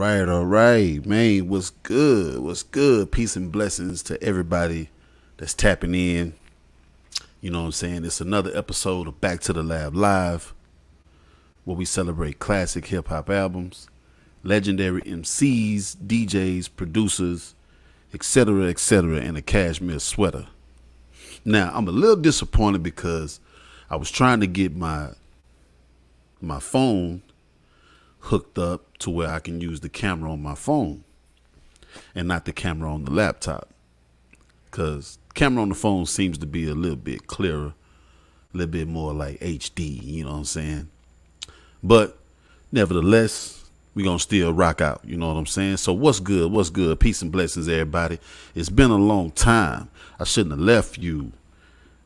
all right, man. What's good? What's good? Peace and blessings to everybody that's tapping in. You know what I'm saying? It's another episode of Back to the Lab Live, where we celebrate classic hip hop albums, legendary MCs, DJs, producers, etc., in a cashmere sweater. Now, I'm a little disappointed because I was trying to get my phone hooked up to where I can use the camera on my phone and not the camera on the laptop. Because camera on the phone seems to be a little bit clearer, a little bit more like HD, you know what I'm saying? But nevertheless, we're going to still rock out, you know what I'm saying? So what's good? What's good? Peace and blessings, everybody. It's been a long time. I shouldn't have left you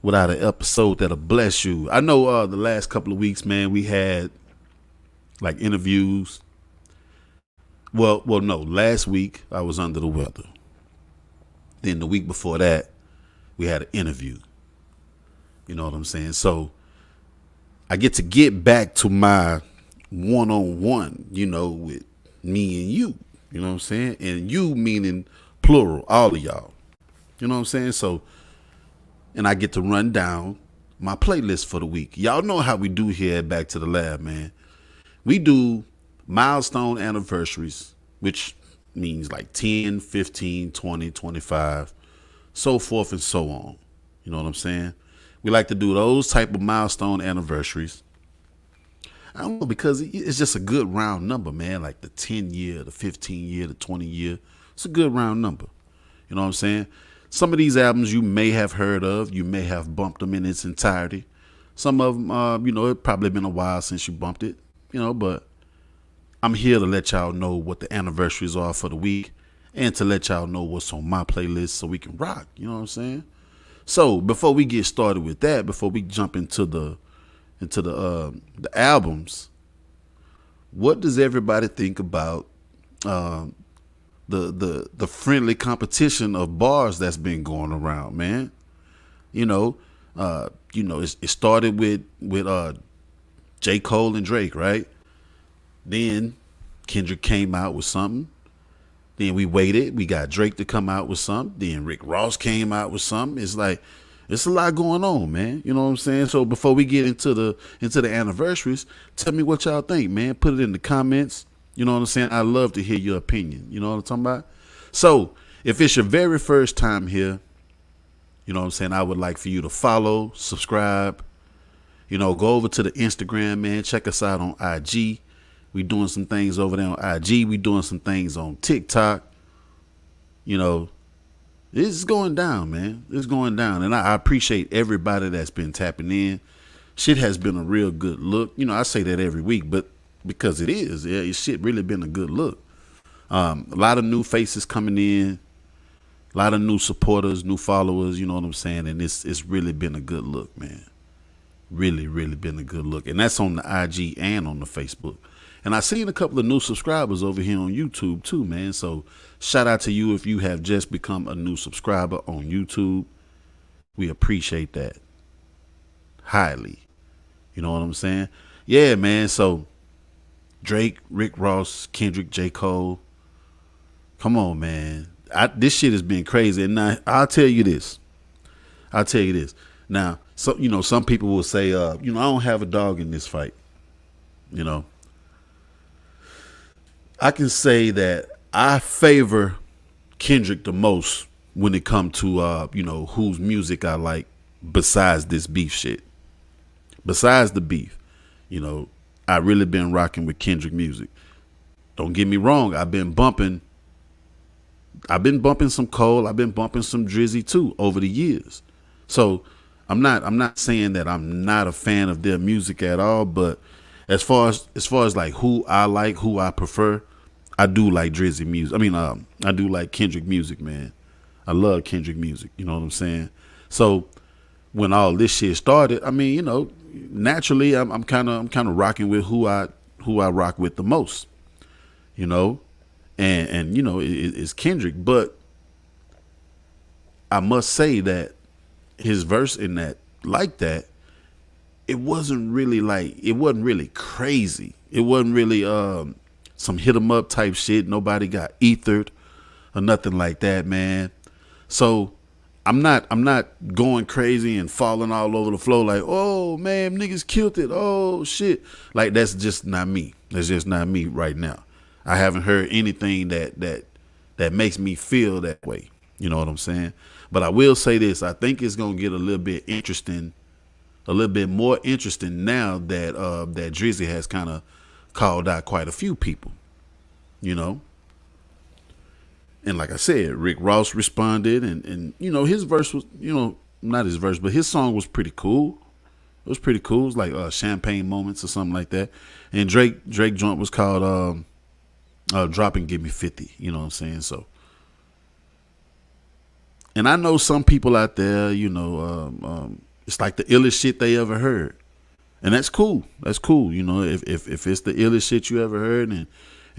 without an episode that'll bless you. I know the last couple of weeks, man, we had like interviews. Well, no. Last week I was under the weather. Then the week before that, we had an interview. You know what I'm saying? So I get back to my one-on-one, with me and you. You know what I'm saying? And you meaning plural, all of y'all. You know what I'm saying? So, and I get to run down my playlist for the week. Y'all know how we do here at Back to the Lab, man. We do milestone anniversaries, which means like 10, 15, 20, 25, so forth and so on. You know what I'm saying? We like to do those type of milestone anniversaries. I don't know, because it's just a good round number, man. Like the 10 year, the 15 year, the 20 year. It's a good round number. You know what I'm saying? Some of these albums you may have heard of. You may have bumped them in its entirety. Some of them, it probably been a while since you bumped it. But I'm here to let y'all know what the anniversaries are for the week and to let y'all know what's on my playlist so we can rock. You know what I'm saying? So before we get started with that, before we jump into the albums, what does everybody think about the friendly competition of bars that's been going around, man? It started with J. Cole and Drake, right? Then Kendrick came out with something. Then we waited. We got Drake to come out with something. Then Rick Ross came out with something. It's like, it's a lot going on, man. You know what I'm saying? So before we get into the anniversaries, tell me what y'all think, man. Put it in the comments. You know what I'm saying? I love to hear your opinion. You know what I'm talking about? So if it's your very first time here, you know what I'm saying, I would like for you to follow, subscribe, go over to the Instagram, man. Check us out on IG. We doing some things over there on IG. We doing some things on TikTok. It's going down, man. It's going down. And I appreciate everybody that's been tapping in. Shit has been a real good look. I say that every week, but because it is. Yeah, shit really been a good look. A lot of new faces coming in. A lot of new supporters, new followers, you know what I'm saying? And it's really been a good look, man. Really, really been a good look. And that's on the IG and on the Facebook. And I seen a couple of new subscribers over here on YouTube too, man. So shout out to you if you have just become a new subscriber on YouTube. We appreciate that highly. You know what I'm saying? Yeah, man. So Drake, Rick Ross, Kendrick, J. Cole. Come on, man. This shit has been crazy. And now, I'll tell you this. Now, so, some people will say, I don't have a dog in this fight. I can say that I favor Kendrick the most when it comes to, whose music I like besides this beef shit. Besides the beef, I really been rocking with Kendrick music. Don't get me wrong. I've been bumping some Cole. I've been bumping some Drizzy too over the years. So I'm not saying that I'm not a fan of their music at all, but as far as like who I like, who I prefer, I do like Drizzy music. I do like Kendrick music, man. I love Kendrick music. You know what I'm saying? So when all this shit started, naturally I'm kind of rocking with who I rock with the most. It's Kendrick, but I must say that his verse in that, like that, it wasn't really crazy. It wasn't really some hit 'em up type shit. Nobody got ethered or nothing like that, man. So I'm not going crazy and falling all over the floor like, oh man, niggas killed it. Oh shit. Like that's just not me. That's just not me right now. I haven't heard anything that makes me feel that way. You know what I'm saying? But I will say this, I think it's gonna get a little bit interesting, a little bit more interesting now that that Drizzy has kind of called out quite a few people, you know. And like I said, Rick Ross responded, and his verse was, not his verse, but his song was pretty cool. It was pretty cool. It was like Champagne Moments or something like that. And Drake joint was called Drop and Give Me 50. You know what I'm saying? So, and I know some people out there, it's like the illest shit they ever heard. And that's cool. That's cool. If it's the illest shit you ever heard and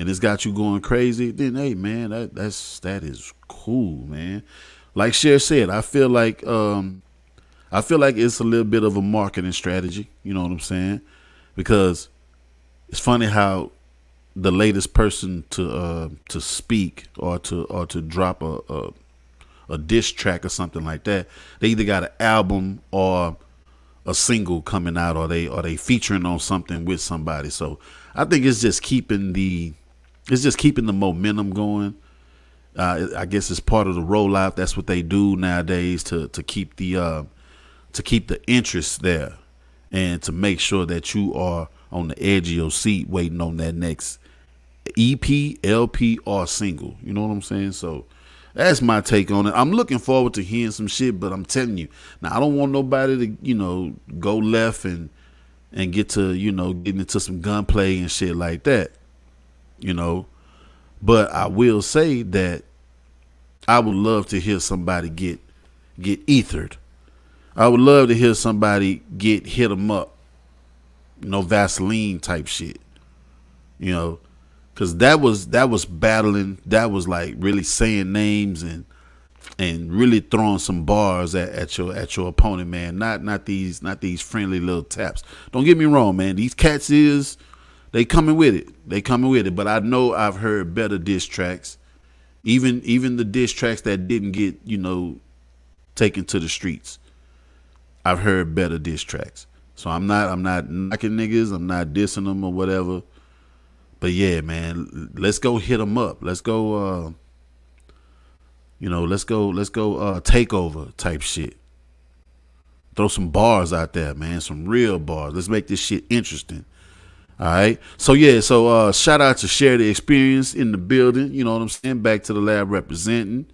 it's got you going crazy, then hey man, that is cool, man. Like Cher said, I feel like it's a little bit of a marketing strategy. You know what I'm saying? Because it's funny how the latest person to speak or to drop a diss track or something like that, they either got an album or a single coming out, or they featuring on something with somebody. So I think it's just keeping the momentum going. I guess it's part of the rollout. That's what they do nowadays to keep the interest there, and to make sure that you are on the edge of your seat waiting on that next EP, LP, or single. You know what I'm saying? So that's my take on it. I'm looking forward to hearing some shit, but I'm telling you, now I don't want nobody to, go left and get to, getting into some gunplay and shit like that, But I will say that I would love to hear somebody get ethered. I would love to hear somebody get hit 'em up, Vaseline type shit, because that was battling. That was like really saying names and really throwing some bars at your opponent, man. Not these friendly little taps. Don't get me wrong, man. These cats they coming with it. But I know I've heard better diss tracks, even the diss tracks that didn't get taken to the streets. I've heard better diss tracks. So I'm not knocking niggas. I'm not dissing them or whatever. But yeah, man, let's go hit them up. Let's go, let's go take over type shit. Throw some bars out there, man. Some real bars. Let's make this shit interesting. All right. So yeah, shout out to Share the Experience in the building. You know what I'm saying? Back to the lab representing.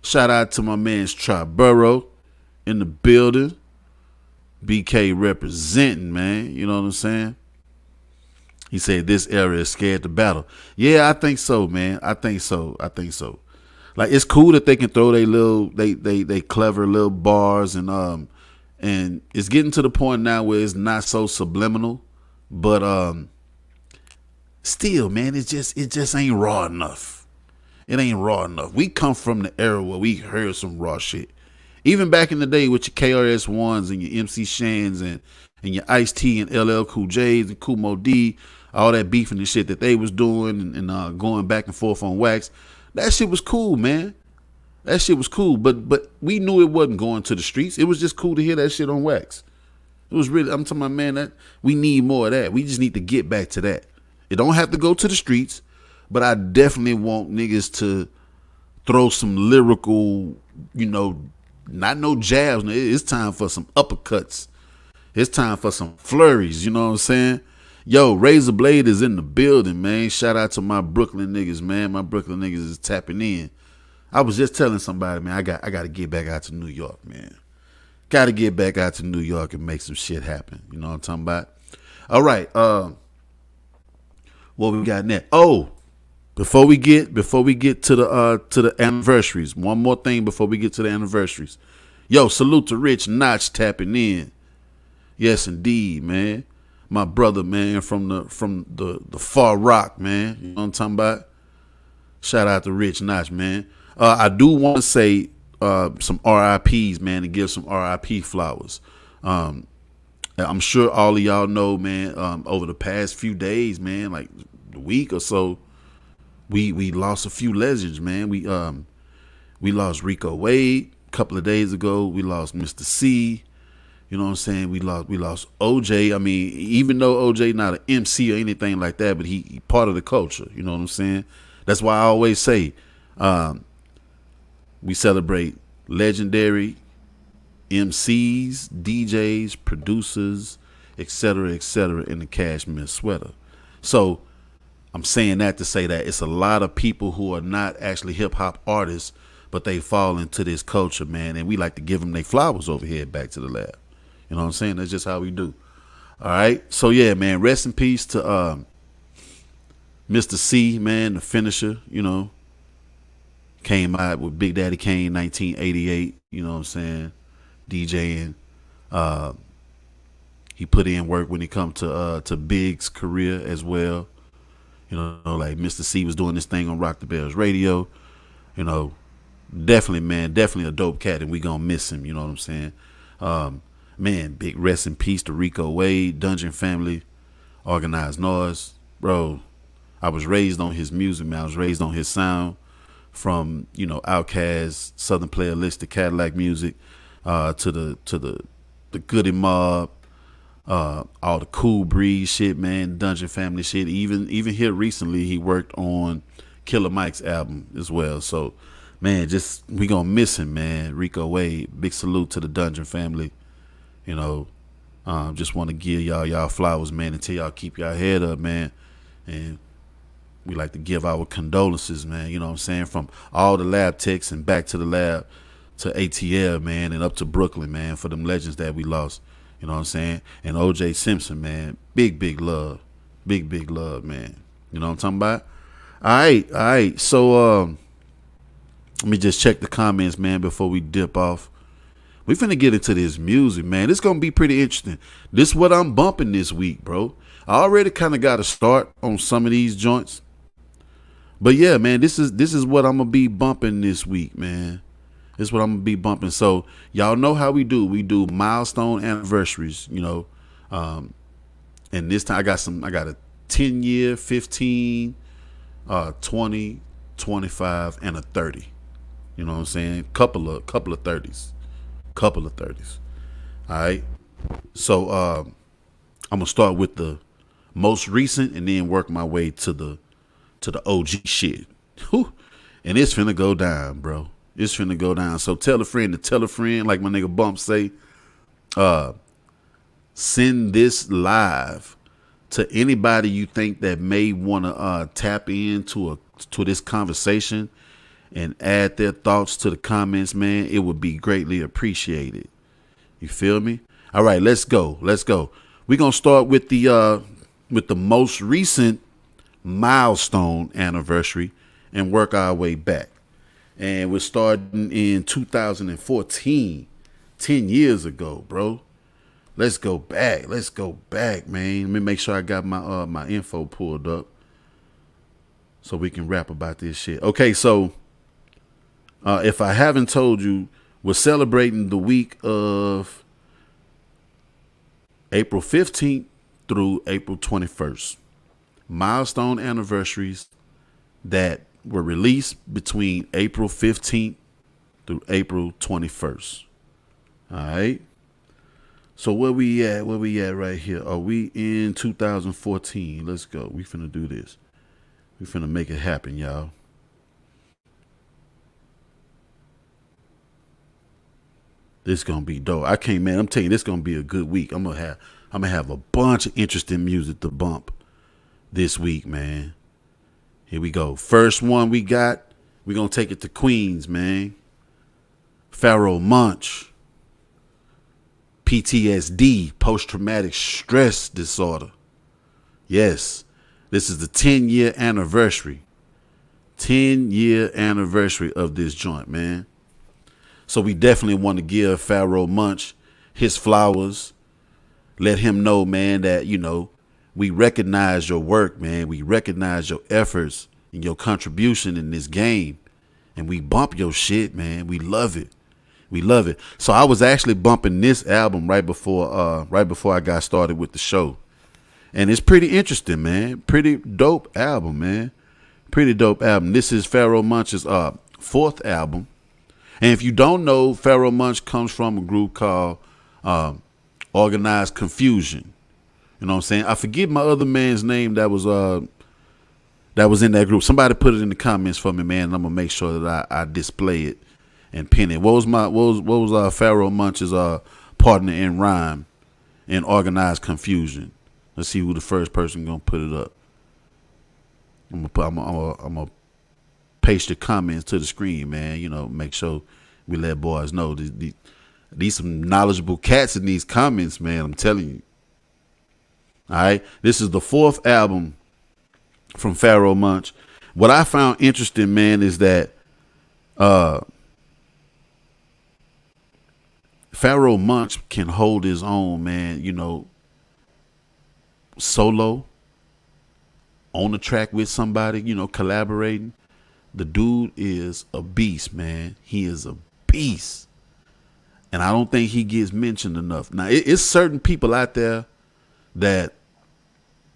Shout out to my man's Triborough in the building. BK representing, man. You know what I'm saying? He said this area is scared to battle. Yeah, I think so, man. I think so. Like, it's cool that they can throw they clever little bars, and it's getting to the point now where it's not so subliminal, but still, man, it just ain't raw enough. It ain't raw enough. We come from the era where we heard some raw shit. Even back in the day with your KRS-Ones and your MC Shans and your Ice-T and LL Cool J's and Kool Moe Dee, all that beefing and shit that they was doing and going back and forth on wax, that shit was cool, man. That shit was cool, but we knew it wasn't going to the streets. It was just cool to hear that shit on wax. It was really, I'm talking about, man, that we need more of that. We just need to get back to that. It don't have to go to the streets, but I definitely want niggas to throw some lyrical, not no jabs. It's time for some uppercuts. It's time for some flurries. You know what I'm saying? Yo, Razor Blade is in the building, man. Shout out to my Brooklyn niggas, man. My Brooklyn niggas is tapping in. I was just telling somebody, man, I got to get back out to New York, man. Got to get back out to New York and make some shit happen. You know what I'm talking about? All right. What we got next? Oh, before we get to the anniversaries, one more thing before we get to the anniversaries. Yo, salute to Rich Notch tapping in. Yes, indeed, man. My brother, man, from the Far Rock, man. You know what I'm talking about? Shout out to Rich Notch, man. I do want to say some RIPs, man, and give some RIP flowers. I'm sure all of y'all know, man, over the past few days, man, like week or so, we lost a few legends, man. We lost Rico Wade a couple of days ago. We lost Mr. C. You know what I'm saying? We lost OJ. I mean, even though OJ not an MC or anything like that, but he part of the culture. You know what I'm saying? That's why I always say we celebrate legendary MCs, DJs, producers, etc., in the cashmere sweater. So I'm saying that to say that it's a lot of people who are not actually hip hop artists, but they fall into this culture, man, and we like to give them their flowers over here at Back to the Lab. You know what I'm saying? That's just how we do. All right. So yeah, man, rest in peace to Mr. C, man, the finisher, you know. Came out with Big Daddy Kane 1988, you know what I'm saying? DJing. He put in work when it come to Big's career as well. You know, like Mr. C was doing this thing on Rock the Bells Radio. You know, definitely, man, definitely a dope cat, and we gonna miss him, you know what I'm saying? Man, big rest in peace to Rico Wade, Dungeon Family, Organized Noise. Bro, I was raised on his music, man. I was raised on his sound, from, you know, Outkast, Southern Playlist, Cadillac music, to the Goody Mob, all the Cool Breeze shit, man, Dungeon Family shit. Even here recently, he worked on Killer Mike's album as well. So, man, just we gonna miss him, man. Rico Wade, big salute to the Dungeon Family. You know, just want to give y'all flowers, man, and tell y'all keep y'all head up, man. And we like to give our condolences, man, you know what I'm saying, from all the lab techs and Back to the Lab to ATL, man, and up to Brooklyn, man, for them legends that we lost, you know what I'm saying. And OJ Simpson, man, big love, big love, man, you know what I'm talking about. All right, so let me just check the comments, man, before we dip off. We finna get into this music, man. It's gonna be pretty interesting. This is what I'm bumping this week, bro. I already kind of got a start on some of these joints. But yeah, man, this is what I'm gonna be bumping this week, man. This is what I'm gonna be bumping. So y'all know how we do. We do milestone anniversaries, you know. And this time I got a 10-year, 15, 20, 25, and a 30. You know what I'm saying? Couple of 30s. Couple of 30s. All right. So I'm gonna start with the most recent and then work my way to the OG shit. Whew. And it's finna go down, bro. It's finna go down. So tell a friend to tell a friend, like my nigga Bump say. Send this live to anybody you think that may wanna tap into to this conversation and add their thoughts to the comments, man. It would be greatly appreciated. You feel me? All right, let's go. We're gonna start with the most recent milestone anniversary and work our way back. And we're starting in 2014, 10 years ago, bro. Let's go back, man. Let me make sure I got my my info pulled up so we can rap about this shit. Okay, so if I haven't told you, we're celebrating the week of April 15th through April 21st. Milestone anniversaries that were released between April 15th through April 21st. All right. So where we at right here? Are we in 2014? Let's go. We finna do this. We finna make it happen, y'all. This gonna be dope. I'm telling you, this gonna be a good week. I'm gonna have a bunch of interesting music to bump this week, man. Here we go. First one we're gonna take it to Queens, man. Pharaoh Monch. PTSD, post-traumatic stress disorder. Yes, this is the 10-year anniversary. 10-year anniversary of this joint, man. So we definitely want to give Pharaoh Monch his flowers. Let him know, man, that, you know, we recognize your work, man. We recognize your efforts and your contribution in this game. And we bump your shit, man. We love it. We love it. So I was actually bumping this album right before I got started with the show. And it's pretty interesting, man. Pretty dope album, man. Pretty dope album. This is Pharoah Monch's fourth album. And if you don't know, Pharoah Monch comes from a group called Organized Confusion. You know what I'm saying? I forget my other man's name that was in that group. Somebody put it in the comments for me, man, and I'm gonna make sure that I display it and pin it. What was Pharoah Monch's partner in rhyme in Organized Confusion? Let's see who the first person gonna put it up. I'm gonna paste the comments to the screen, man. You know, make sure we let boys know these some knowledgeable cats in these comments, man. I'm telling you. All right, this is the fourth album from Pharoah Monch. What I found interesting, man, is that Pharoah Monch can hold his own, man. You know, solo on the track with somebody, you know, collaborating. The dude is a beast, man. He is a beast. And I don't think he gets mentioned enough. Now, it's certain people out there that,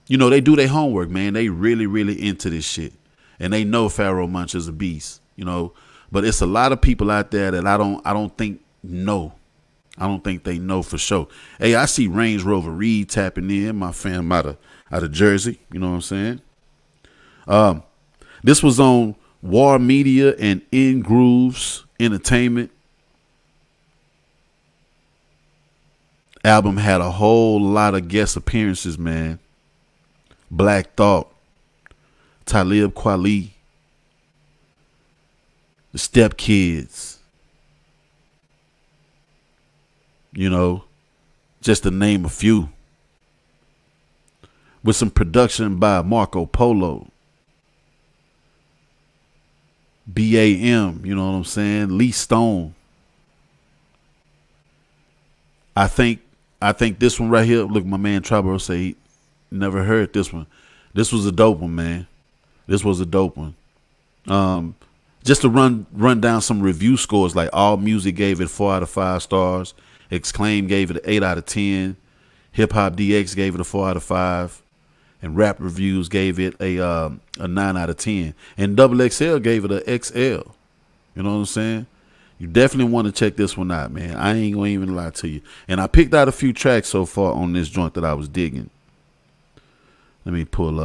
you know, they do their homework, man. They really, really into this shit. And they know Pharoah Monch is a beast, you know. But it's a lot of people out there that I don't think know. I don't think they know for sure. Hey, I see Range Rover Reed tapping in, my fam out of Jersey. You know what I'm saying? This was on War Media and In Grooves Entertainment. Album had a whole lot of guest appearances, man. Black Thought, Talib Kweli, the Step Kids. You know, just to name a few. With some production by Marco Polo, BAM, you know what I'm saying? Lee Stone. I think this one right here, look, my man Tribal say he never heard this one. This was a dope one, man. This was a dope one. Just to run down some review scores, like All Music gave it 4 out of 5 stars. Exclaim gave it an 8 out of 10. Hip Hop DX gave it a 4 out of 5. And Rap Reviews gave it a 9 out of 10. And Double XL gave it a XL. You know what I'm saying? You definitely want to check this one out, man. I ain't gonna even lie to you. And I picked out a few tracks so far on this joint that I was digging. Let me pull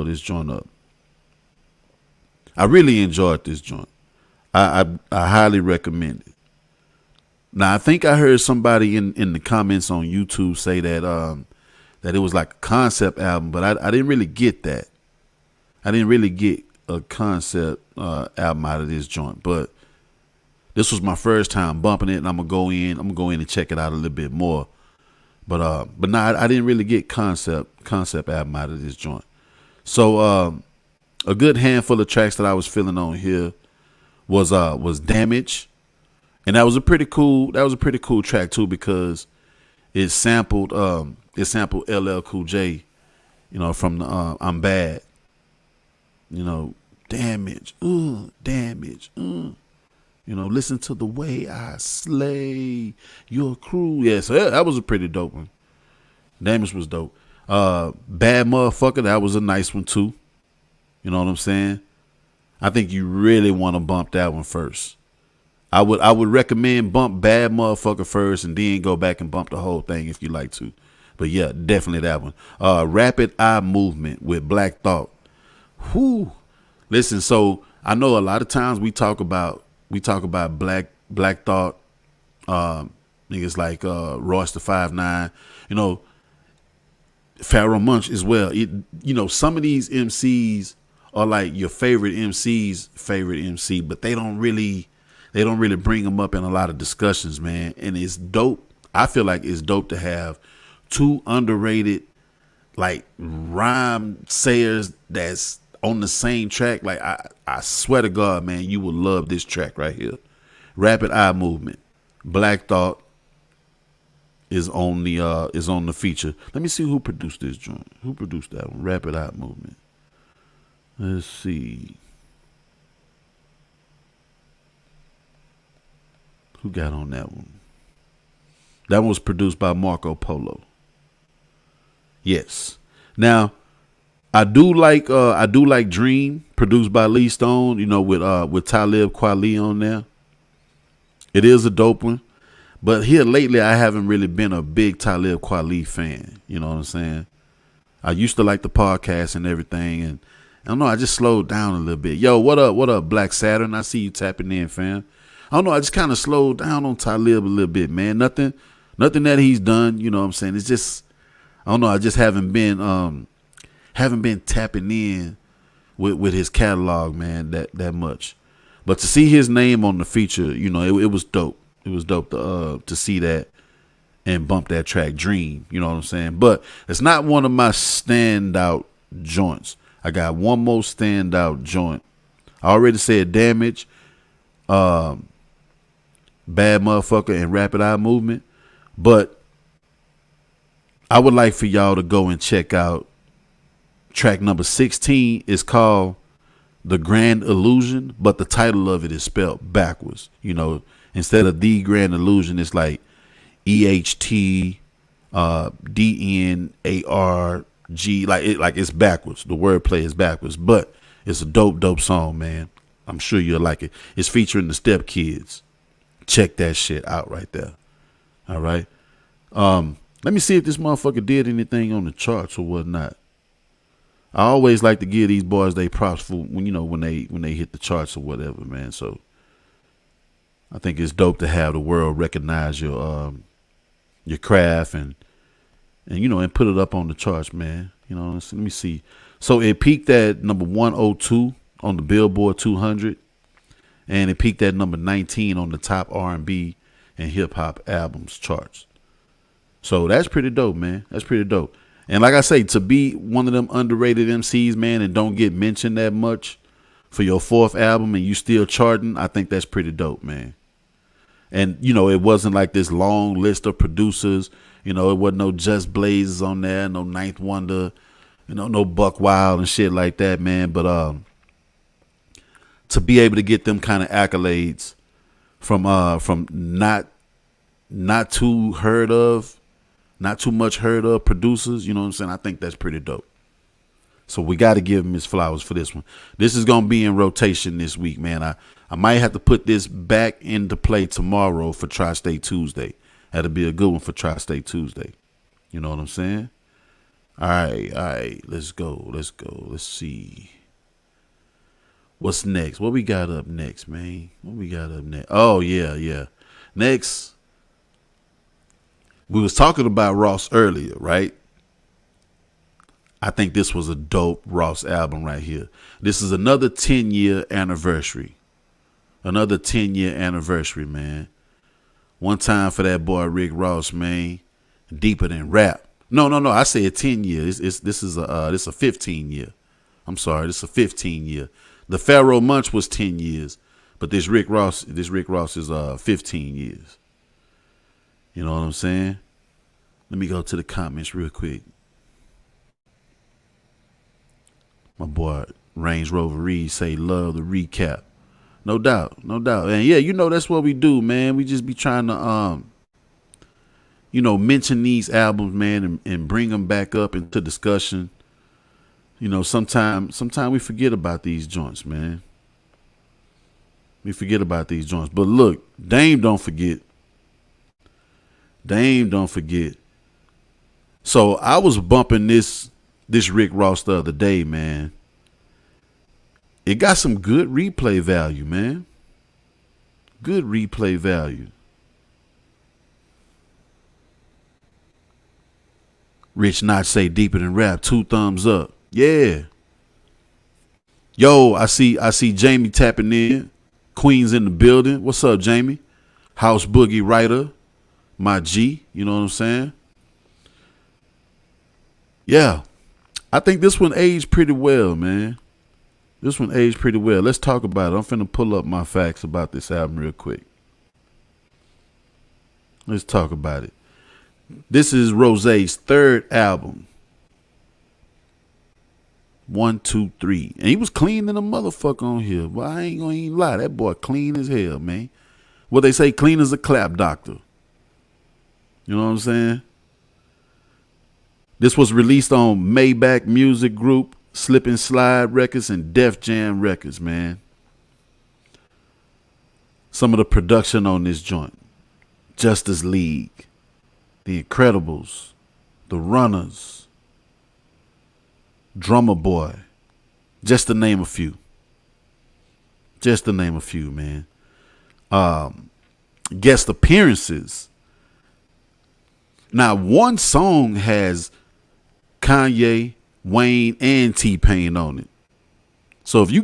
this joint up. I really enjoyed this joint. I highly recommend it. Now I think I heard somebody in the comments on YouTube say that that it was like a concept album, but I didn't really get that. I didn't really get a concept album out of this joint, but this was my first time bumping it, and I'm gonna go in and check it out a little bit more. But nah, I didn't really get concept album out of this joint. So a good handful of tracks that I was feeling on here was Damage. And that was a pretty cool track too, because it sampled LL Cool J, you know, from the I'm Bad. You know, damage. You know, listen to the way I slay your crew. Yeah, so that was a pretty dope one. Damage was dope. Bad Motherfucker, that was a nice one too. You know what I'm saying? I think you really want to bump that one first. I would recommend bump Bad Motherfucker first and then go back and bump the whole thing if you like to. But yeah, definitely that one. Rapid Eye Movement with Black Thought. Whoo. Listen, so I know a lot of times we talk about Black Thought, niggas like Royce the 5'9", you know, Pharoah Monch as well. You know, some of these MCs are like your favorite MC's favorite MC, but they don't really bring them up in a lot of discussions, man. And it's dope. I feel like it's dope to have two underrated, like, rhyme sayers that's on the same track. Like, I swear to God, man, you will love this track right here. Rapid Eye Movement. Black Thought is on the feature. Let me see who produced this joint. Who produced that one? Rapid Eye Movement. Let's see. Who got on that one? That one was produced by Marco Polo. Yes. Now, I do like Dream, produced by Lee Stone, with Talib Kweli on there. It is a dope one. But here lately I haven't really been a big Talib Kweli fan. You know what I'm saying? I used to like the podcast and everything, and I don't know, I just slowed down a little bit. Yo, what up, Black Saturn? I see you tapping in, fam. I don't know, I just kind of slowed down on Talib a little bit, man. Nothing that he's done, you know what I'm saying? It's just, I don't know, I just haven't been tapping in with his catalog, man, that much. But to see his name on the feature, it was dope. It was dope to see that and bump that track Dream, you know what I'm saying? But it's not one of my standout joints. I got one more standout joint. I already said Damage, Bad Motherfucker, and Rapid Eye Movement. But I would like for y'all to go and check out track number 16. Is called The Grand Illusion, but the title of it is spelled backwards. Instead of The Grand Illusion, it's like EHT DNARG. Like it's backwards. The wordplay is backwards, but it's a dope song, man. I'm sure you'll like it. It's featuring the Step Kids. Check that shit out right there. All right. Let me see if this motherfucker did anything on the charts or whatnot. I always like to give these boys they props for when they hit the charts or whatever, man. So I think it's dope to have the world recognize your craft and put it up on the charts, man. Let me see. So it peaked at number 102 on the Billboard 200, and it peaked at number 19 on the top R&B and hip hop albums charts. So that's pretty dope, man. That's pretty dope. And like I say, to be one of them underrated MCs, man, and don't get mentioned that much for your fourth album and you still charting, I think that's pretty dope, man. And, it wasn't like this long list of producers. It wasn't no Just Blazes on there, no Ninth Wonder, no Buck Wild and shit like that, man. But to be able to get them kind of accolades from not too much heard of producers, you know what I'm saying? I think that's pretty dope. So we got to give him his flowers for this one. This is going to be in rotation this week, man. I might have to put this back into play tomorrow for Tri-State Tuesday. That'll be a good one for Tri-State Tuesday. You know what I'm saying? All right. Let's go. Let's see. What's next? What we got up next, man? Oh, yeah. Next, we was talking about Ross earlier, right? I think this was a dope Ross album right here. This is another 10-year anniversary. Another 10-year anniversary, man. One time for that boy Rick Ross, man. Deeper than rap. No. I said 10 years. This is a 15 year. I'm sorry, this is a 15 year. The Pharaoh Munch was 10 years, but this Rick Ross is 15 years. You know what I'm saying? Let me go to the comments real quick. My boy Range Rover Reed say love the recap. No doubt. And yeah, that's what we do, man. We just be trying to mention these albums, man, and bring them back up into discussion. Sometimes we forget about these joints, man. We forget about these joints. But look, Dame don't forget. So I was bumping this Rick Ross the other day, man. It got some good replay value, man. Good replay value. Rich Notch say deeper than rap. 2 thumbs up. Yeah. Yo, I see Jamie tapping in. Queen's in the building. What's up, Jamie? House Boogie writer. My G. You know what I'm saying? Yeah. I think this one aged pretty well, man. Let's talk about it. I'm finna pull up my facts about this album real quick. Let's talk about it. This is Rosé's third album. 1, 2, 3. And he was clean than a motherfucker on here. But I ain't gonna even lie. That boy clean as hell, man. What they say, clean as a clap doctor. You know what I'm saying? This was released on Maybach Music Group, Slip and Slide Records, and Def Jam Records, man. Some of the production on this joint: Justice League, The Incredibles, The Runners, Drummer Boy, just to name a few. Just to name a few, man. Guest appearances. Now, one song has Kanye, Wayne, and T-Pain on it. So if you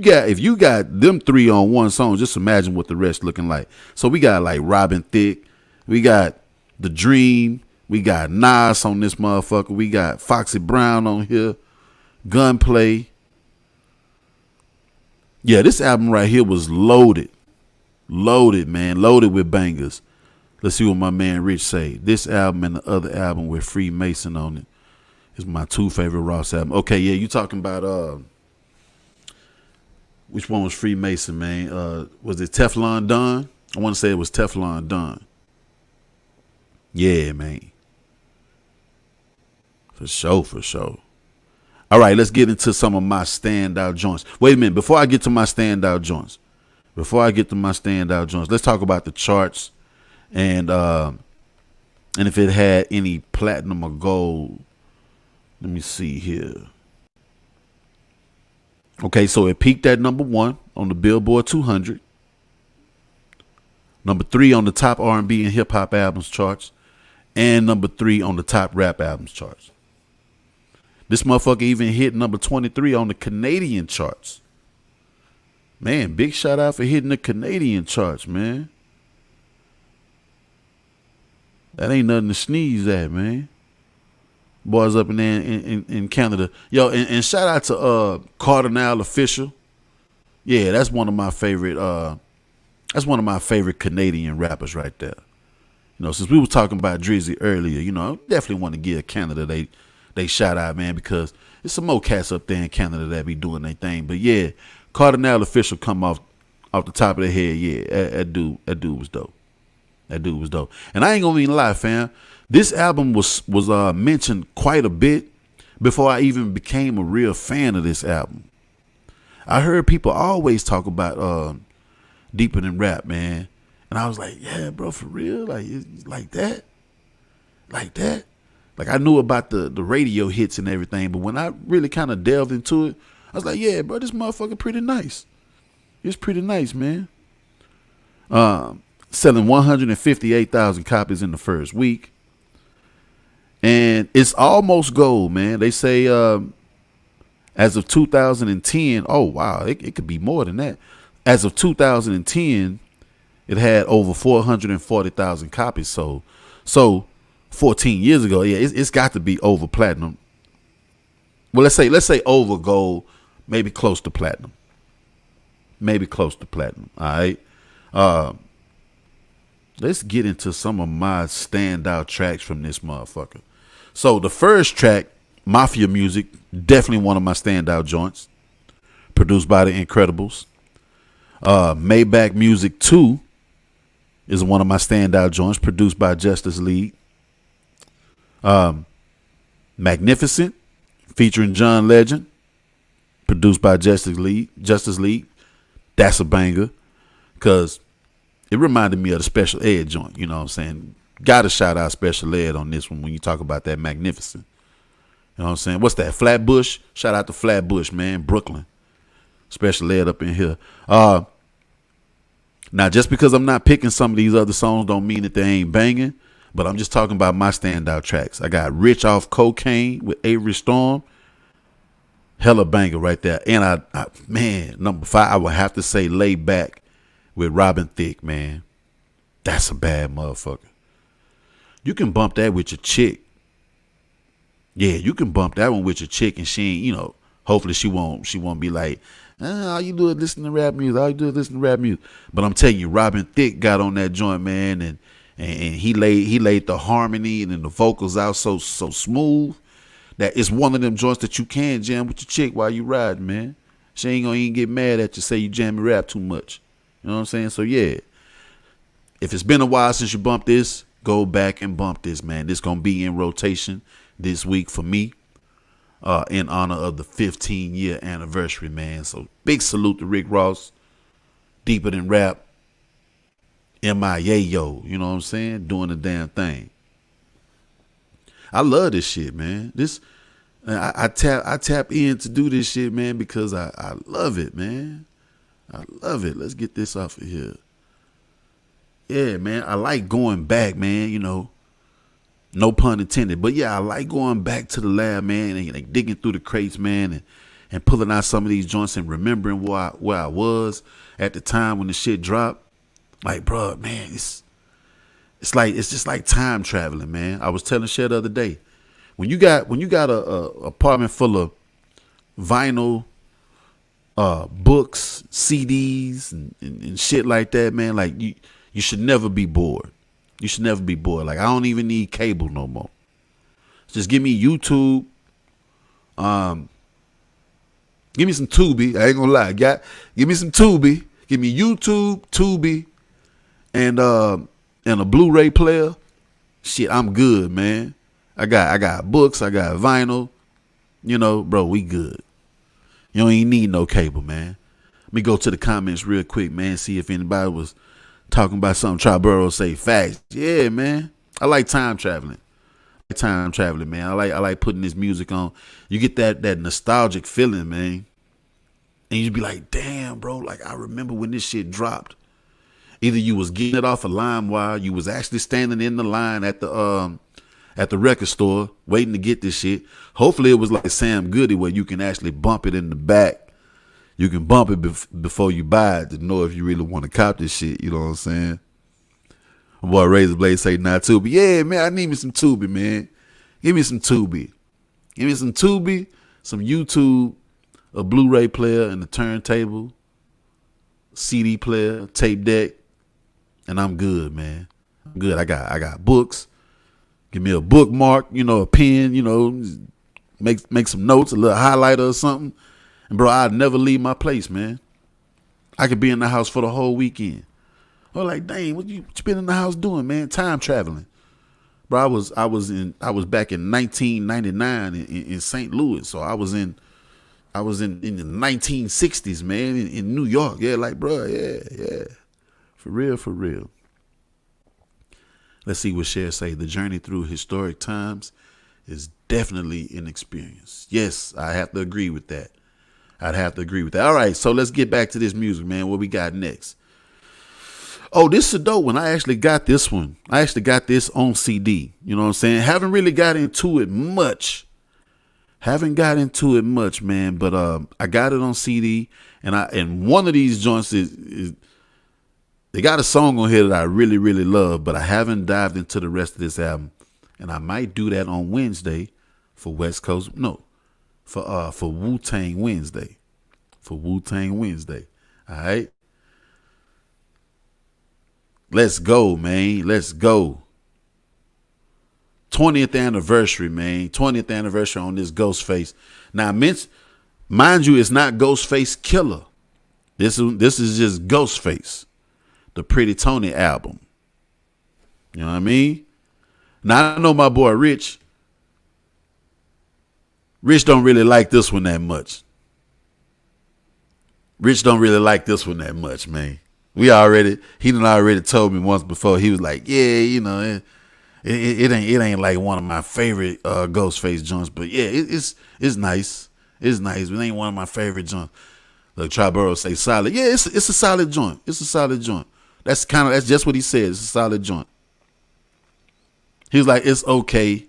got them three on one song, just imagine what the rest looking like. So we got like Robin Thicke, we got The Dream, we got Nas on this motherfucker, we got Foxy Brown on here, Gunplay. Yeah, this album right here was loaded. Loaded, man. Loaded with bangers. Let's see what my man Rich say. This album and the other album with Freemason on it is my two favorite Ross album. Okay, yeah, you talking about which one was Freemason, man? Was it Teflon Don? I want to say it was Teflon Don. Yeah, man. For sure, for sure. All right, let's get into some of my standout joints. Wait a minute. Before I get to my standout joints, let's talk about the charts and if it had any platinum or gold. Let me see here. Okay, so it peaked at number 1 on the Billboard 200. Number 3 on the top R&B and hip hop albums charts, and number 3 on the top rap albums charts. This motherfucker even hit number 23 on the Canadian charts. Man, big shout out for hitting the Canadian charts, man. That ain't nothing to sneeze at, man. Boys up in there in Canada. Yo, and shout out to Cardinal Official. Yeah, that's one of my favorite Canadian rappers right there. You know, since we were talking about Drizzy earlier, you know, I definitely want to give Canada they shout out, man, because there's some more cats up there in Canada that be doing their thing. But yeah, Cardinal Official come off the top of the head. Yeah, that dude was dope. That dude was dope. And I ain't gonna even lie, fam. This album was mentioned quite a bit before I even became a real fan of this album. I heard people always talk about Deeper Than Rap, man. And I was like, yeah, bro, for real? Like that? Like I knew about the radio hits and everything, but when I really kind of delved into it, I was like, yeah, bro, this motherfucker pretty nice. It's pretty nice, man. Selling 158,000 copies in the first week. And it's almost gold, man. They say as of 2010, oh, wow, it could be more than that. As of 2010, it had over 440,000 copies sold. So 14 years ago, yeah, it's got to be over platinum. Well, let's say over gold, maybe close to platinum. All right. Let's get into some of my standout tracks from this motherfucker. So the first track, Mafia Music, definitely one of my standout joints. Produced by the Incredibles. Maybach Music 2 is one of my standout joints, produced by Justice League. Magnificent, featuring John Legend, produced by Justice League. That's a banger, because it reminded me of the Special Ed joint. You know what I'm saying? Got to shout out Special Ed on this one when you talk about that Magnificent. You know what I'm saying? What's that? Flatbush? Shout out to Flatbush, man. Brooklyn. Special Ed up in here. Now, just because I'm not picking some of these other songs don't mean that they ain't banging, but I'm just talking about my standout tracks. I got Rich Off Cocaine with Avery Storm. Hella banger right there. And I man, number 5, I would have to say Lay Back with Robin Thicke, man. That's a bad motherfucker. You can bump that with your chick. Yeah, you can bump that one with your chick, and she ain't, you know, hopefully she won't be like, all you do is listen to rap music. But I'm telling you, Robin Thicke got on that joint, man, and he laid the harmony and then the vocals out so smooth that it's one of them joints that you can jam with your chick while you riding, man. She ain't gonna even get mad at you, say you jamming rap too much. You know what I'm saying? So yeah, if it's been a while since you bumped this, go back and bump this, man. This gonna be in rotation this week for me, in honor of the 15-year anniversary, man. So big salute to Rick Ross, Deeper Than Rap, MIA, yo, you know what I'm saying? Doing the damn thing. I love this shit, man. I tap in to do this shit, man, because I love it, man. I love it. Let's get this off of here. Yeah, man. I like going back, man, you know. No pun intended. But yeah, I like going back to the lab, man, and like digging through the crates, man, and pulling out some of these joints and remembering where I was at the time when the shit dropped. Like, bro, man, it's just like time traveling, man. I was telling Shed the other day. When you got a apartment full of vinyl, books, CDs, and shit like that, man, like you should never be bored. You should never be bored. Like, I don't even need cable no more. Just give me YouTube. Give me some Tubi. I ain't gonna lie. Give me some Tubi. Give me YouTube, Tubi, and a Blu-ray player. Shit, I'm good, man. I got books. I got vinyl. You know, bro, we good. You don't even need no cable, man. Let me go to the comments real quick, man. See if anybody was talking about something. Triborough say facts. Yeah, man. I like time traveling. Man. I like putting this music on. You get that nostalgic feeling, man. And you be like, damn, bro, like I remember when this shit dropped. Either you was getting it off a LimeWire, you was actually standing in the line at the record store waiting to get this shit. Hopefully it was like Sam Goody where you can actually bump it in the back. You can bump it before you buy it to know if you really want to cop this shit. You know what I'm saying? My boy Razor Blade say not Tubi. Yeah, man, I need me some Tubi, man. Give me some Tubi. Give me some Tubi, some YouTube, a Blu-ray player and a turntable, CD player, tape deck, and I'm good, man. I'm good. I got books. Give me a bookmark, you know, a pen, you know, make some notes, a little highlighter or something. And bro, I'd never leave my place, man. I could be in the house for the whole weekend. I'm like, dang, what you been in the house doing, man? Time traveling. Bro, I was back in 1999 in St. Louis. So I was in the 1960s, man, in New York. Yeah, like, bro, yeah. For real. Let's see what Cher say. The journey through historic times is definitely an experience. Yes, I have to agree with that. All right, so let's get back to this music, man. What we got next? Oh, this is a dope one. I actually got this one. I actually got this on CD. You know what I'm saying? Haven't really got into it much. Man. But I got it on CD, and one of these joints is they got a song on here that I really, really love, but I haven't dived into the rest of this album, and I might do that on Wednesday for West Coast. No. For Wu-Tang Wednesday. All right. Let's go, man. Let's go. 20th anniversary, man. 20th anniversary on this Ghostface. Now, mind you, it's not Ghostface Killer. This is just Ghostface. The Pretty Tony album. You know what I mean? Now, I know my boy Rich don't really like this one that much. Man. He done already told me once before. He was like, yeah, you know, it ain't like one of my favorite Ghostface joints, but yeah, it's nice. It's nice, but it ain't one of my favorite joints. Look, Triborough say solid. Yeah, it's a solid joint. That's just what he said. It's a solid joint. He was like, it's okay.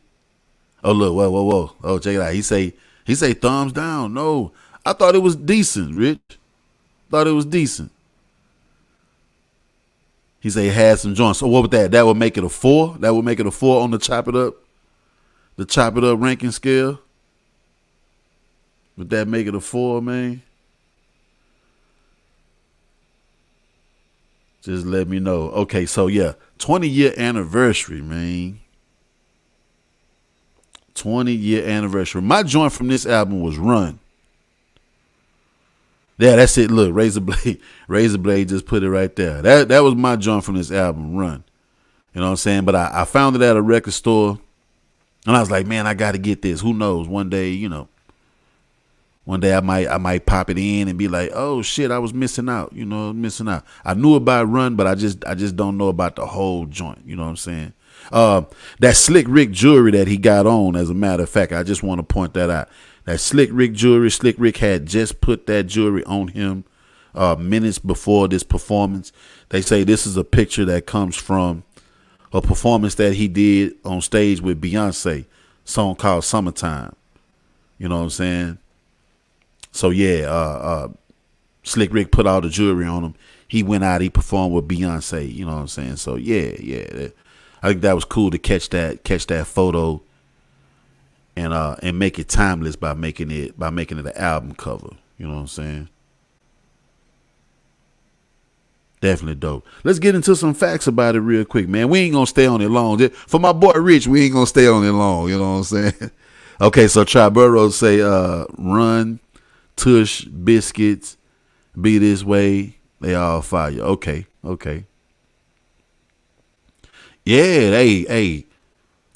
Oh, look, whoa. Oh, check it out. He say thumbs down. No, I thought it was decent, Rich. He say it had some joints. So what would that? That would make it a 4? That would make it a 4 on the chop it up ranking scale? Would that make it a 4, man? Just let me know. Okay, so yeah, 20-year anniversary, man. 20-year anniversary. My joint from this album was Run. Yeah, that's it. Look, Razor Blade just put it right there. That was my joint from this album, Run. You know what I'm saying? But I found it at a record store And I was like, man, I got to get this. Who knows? One day, one day I might pop it in and be like, oh shit, I was missing out. Missing out. I knew about Run, but I just don't know about the whole joint. You know what I'm saying? That Slick Rick jewelry that he got on, as a matter of fact, I just want to point that out. That Slick Rick jewelry, Slick Rick had just put that jewelry on him minutes before this performance. They say this is a picture that comes from a performance that he did on stage with Beyonce, song called Summertime. You know what I'm saying? So yeah, Slick Rick put all the jewelry on him. He went out, he performed with Beyonce, you know what I'm saying? So yeah. I think that was cool to catch that photo and make it timeless by making it an album cover. You know what I'm saying? Definitely dope. Let's get into some facts about it real quick, man. We ain't gonna stay on it long. For my boy Rich, we ain't gonna stay on it long. You know what I'm saying? Okay, so Triborough say, Run, Tush, Biscuits, Be This Way, they all fire. Okay. Yeah, hey,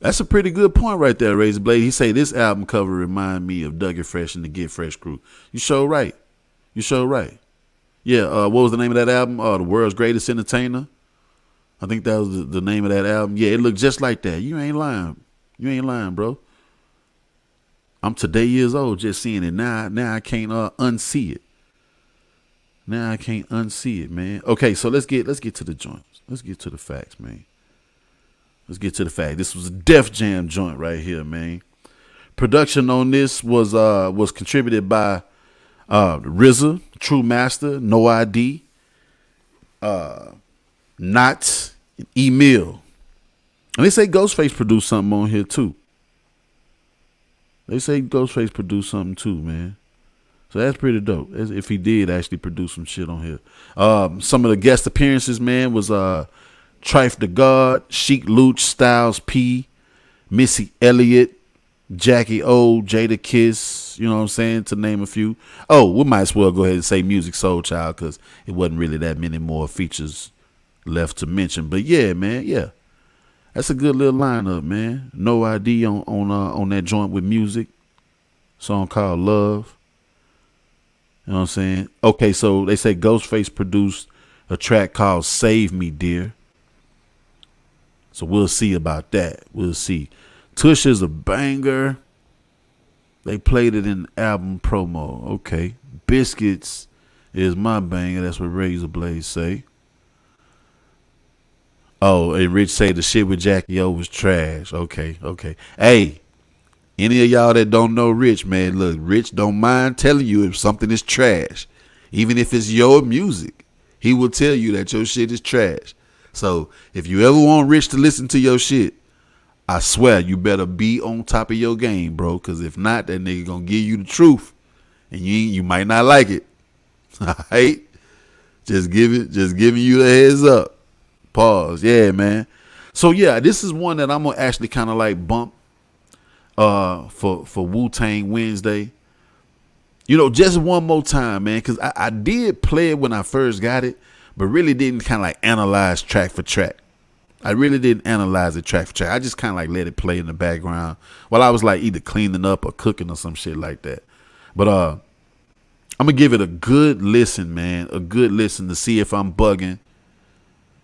that's a pretty good point right there, Razor Blade. He say this album cover remind me of Dougie Fresh and the Get Fresh crew. You sure right. Yeah, what was the name of that album? The World's Greatest Entertainer. I think that was the name of that album. Yeah, it looked just like that. You ain't lying, bro. I'm today years old just seeing it. Now I can't unsee it. Now I can't unsee it, man. Okay, so let's get to the joints. Let's get to the facts, man. Let's get to the fact. This was a Def Jam joint right here, man. Production on this was contributed by RZA, True Master, No ID, Knots, E-Mill. And they say Ghostface produced something on here too. Man. So that's pretty dope. If he did actually produce some shit on here. Some of the guest appearances, man, was Trife the God, Sheik Luch, Styles P, Missy Elliott, Jackie O, Jada Kiss, you know what I'm saying, to name a few. Oh, we might as well go ahead and say Music Soul Child because it wasn't really that many more features left to mention. But yeah, man, yeah. That's a good little lineup, man. No ID on that joint with Music. Song called Love. You know what I'm saying? Okay, so they say Ghostface produced a track called Save Me, Dear. So we'll see about that. We'll see. Tush is a banger. They played it in the album promo. Okay. Biscuits is my banger. That's what Razor Blade say. Oh, and Rich say the shit with Jackie O was trash. Okay. Hey, any of y'all that don't know Rich, man, look, Rich don't mind telling you if something is trash. Even if it's your music, he will tell you that your shit is trash. So if you ever want Rich to listen to your shit, I swear you better be on top of your game, bro. Because if not, that nigga gonna give you the truth, and you might not like it. All right, just giving you the heads up. Pause. Yeah, man. So yeah, this is one that I'm gonna actually kind of like bump for Wu-Tang Wednesday. Just one more time, man, because I did play it when I first got it, but really didn't kind of like analyze track for track. I really didn't analyze it track for track. I just kind of like let it play in the background while I was like either cleaning up or cooking or some shit like that. But I'm going to give it a good listen, man. A good listen to see if I'm bugging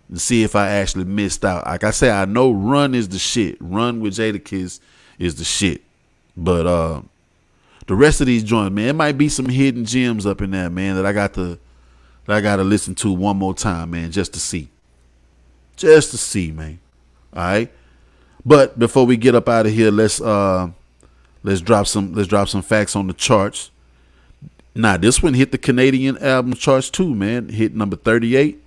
and see if I actually missed out. Like I say, I know Run is the shit. Run with Jadakiss is the shit. But the rest of these joints, man, it might be some hidden gems up in there, man, that I got to listen to one more time, man, just to see. Just to see, man. All right. But before we get up out of here, let's drop some facts on the charts. Now, this one hit the Canadian album charts too, man. Hit number 38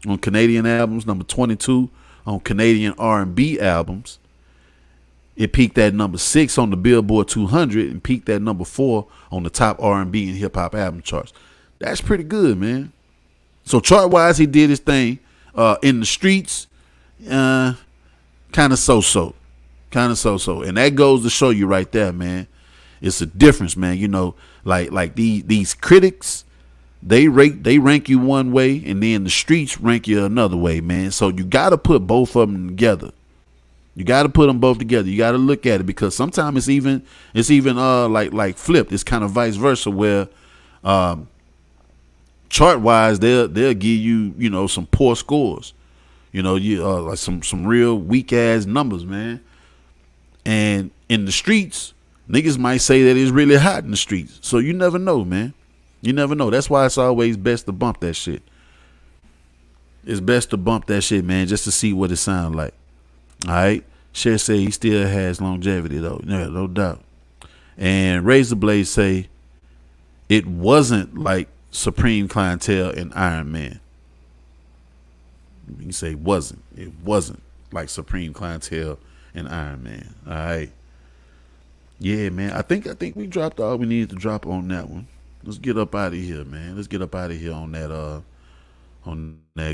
on Canadian albums, number 22 on Canadian R&B albums. It peaked at number 6 on the Billboard 200 and peaked at number 4 on the top R&B and hip hop album charts. That's pretty good, man. So chart wise, he did his thing. In the streets, kind of so-so. And that goes to show you right there, man. It's a difference, man. Like these critics, they rank you one way, and then the streets rank you another way, man. So you got to put both of them together. You got to put them both together. You got to look at it because sometimes it's even like flipped. It's kind of vice versa where chart wise they'll give you some poor scores. You like some real weak ass numbers, man. And in the streets, niggas might say that it's really hot in the streets. So you never know, man. You never know. That's why it's always best to bump that shit. It's best to bump that shit, man, just to see what it sounds like. All right. Cher say he still has longevity though. Yeah, no doubt. And Razor Blade say it wasn't like Supreme Clientele and Iron Man. You can say wasn't. It wasn't like Supreme Clientele and Iron Man. All right. Yeah, man. I think we dropped all we needed to drop on that one. Let's get up out of here, man. Let's get up out of here on that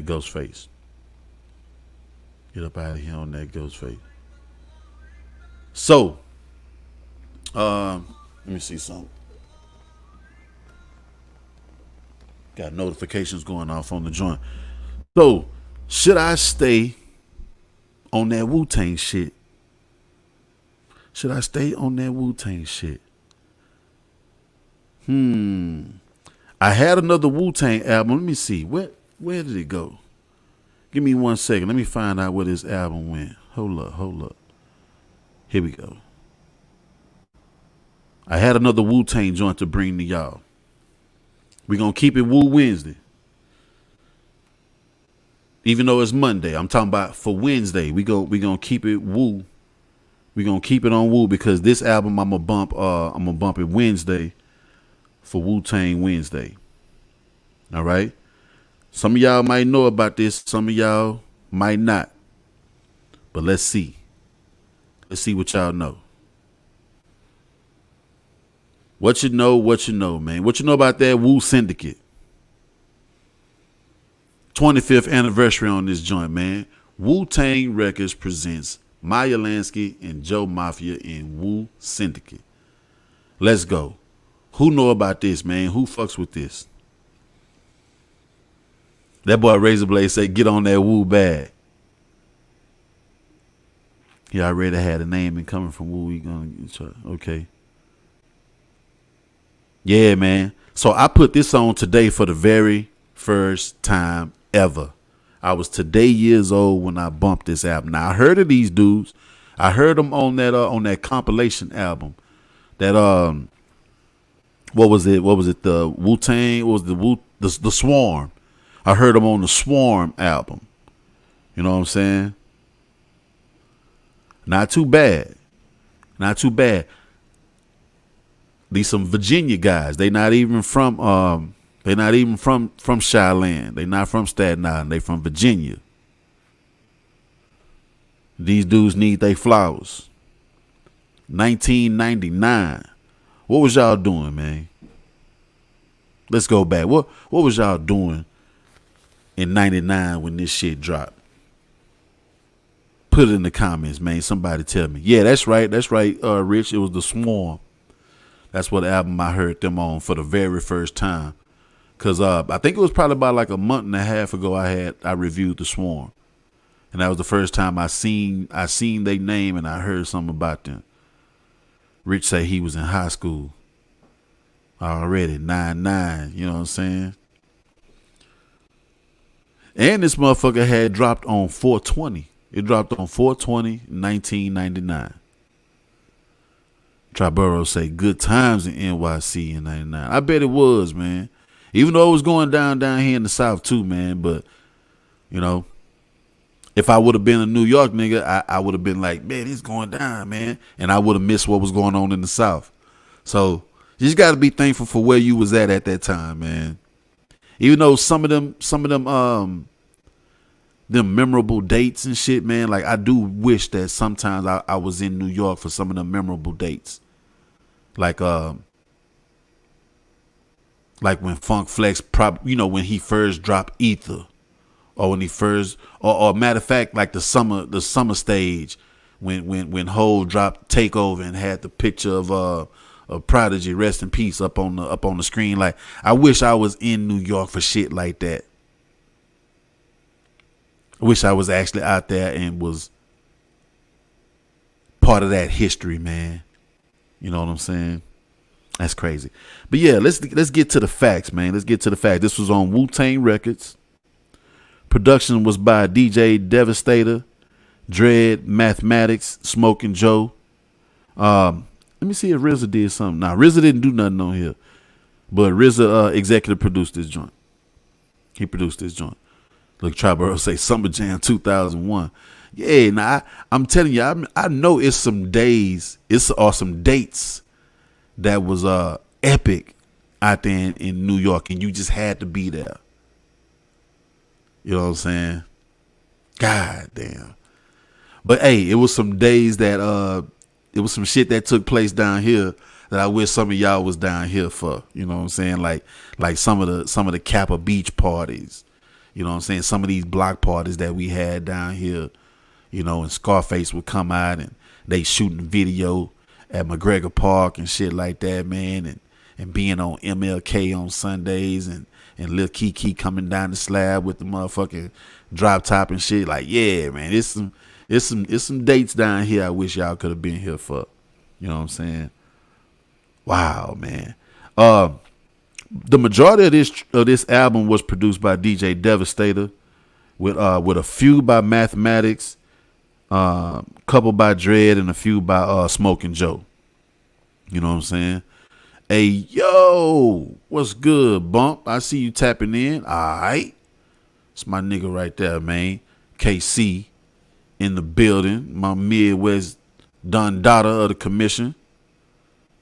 Ghostface. Get up out of here on that Ghostface. So, let me see something. Got notifications going off on the joint. So, should I stay on that Wu-Tang shit? Should I stay on that Wu-Tang shit? I had another Wu-Tang album. Let me see. Where did it go? Give me 1 second. Let me find out where this album went. Hold up. Here we go. I had another Wu-Tang joint to bring to y'all. We're going to keep it Wu Wednesday. Even though it's Monday. I'm talking about for Wednesday. We gonna keep it Wu. We're going to keep it on Wu because this album I'm going to bump it Wednesday for Wu-Tang Wednesday. All right? Some of y'all might know about this. Some of y'all might not. But let's see. Let's see what y'all know. What you know, man. What you know about that Wu Syndicate? 25th anniversary on this joint, man. Wu-Tang Records presents Maya Lansky and Joe Mafia in Wu Syndicate. Let's go. Who know about this, man? Who fucks with this? That boy Razor Blade say, get on that Wu bag. He already had a name and coming from Wu. He gonna okay. Yeah, man. So I put this on today for the very first time ever. I was today years old when I bumped this album. Now I heard of these dudes. I heard them on that compilation album. That what was it? The Wu-Tang? What was the Swarm? I heard them on the Swarm album. You know what I'm saying? Not too bad. These some Virginia guys. They not even from Chelan. They not from Staten Island. They from Virginia. These dudes need their flowers. 1999. What was y'all doing, man? Let's go back. What was y'all doing in 99 when this shit dropped? Put it in the comments, man. Somebody tell me. Yeah, that's right. Rich. It was the Swarm. That's what album I heard them on for the very first time. Cause I think it was probably about like a month and a half ago I reviewed the Swarm. And that was the first time I seen their name and I heard something about them. Rich say he was in high school already, 9'9", you know what I'm saying? And this motherfucker had dropped on 420. It dropped on 420, 1999. Triborough say good times in NYC in 99. I bet it was, man. Even though it was going down here in the South too, man. But, you know, if I would have been a New York nigga, I would have been like, man, it's going down, man. And I would have missed what was going on in the South. So you just got to be thankful for where you was at that time, man. Even though some of them memorable dates and shit, man, like I do wish that sometimes I was in New York for some of them memorable dates. Like when Funk Flex, when he first dropped Ether, or when he first, or matter of fact, like the summer stage, when Hov dropped Takeover and had the picture of Prodigy, rest in peace, up on the screen. Like I wish I was in New York for shit like that. I wish I was actually out there and was part of that history, man. You know what I'm saying? That's crazy. But yeah, let's get to the facts, man. Let's get to the facts. This was on Wu-Tang Records. Production was by DJ Devastator, Dread, Mathematics, Smoking Joe. Let me see if RZA did something. Nah, RZA didn't do nothing on here. But RZA executive produced this joint. He produced this joint. Look, Triborough say Summer Jam 2001. Yeah, now I'm telling you, I know it's some days, or some dates that was epic out there in New York, and you just had to be there. You know what I'm saying? God damn. But hey, it was some days that it was some shit that took place down here that I wish some of y'all was down here for. You know what I'm saying? Like some of the Kappa Beach parties. You know what I'm saying? Some of these block parties that we had down here. You know, and Scarface would come out and they shooting video at McGregor Park and shit like that, man, and being on MLK on Sundays and Lil Kiki coming down the slab with the motherfucking drop top and shit. Like, yeah, man, it's some dates down here I wish y'all could have been here for. You know what I'm saying? Wow, man. The majority of this album was produced by DJ Devastator with a few by Mathematics, couple by Dread, and a few by Smoking Joe. You know what I'm saying? Hey, yo, what's good, Bump? I see you tapping in. All right. It's my nigga right there, man. KC in the building. My Midwest Don Dada of the commission.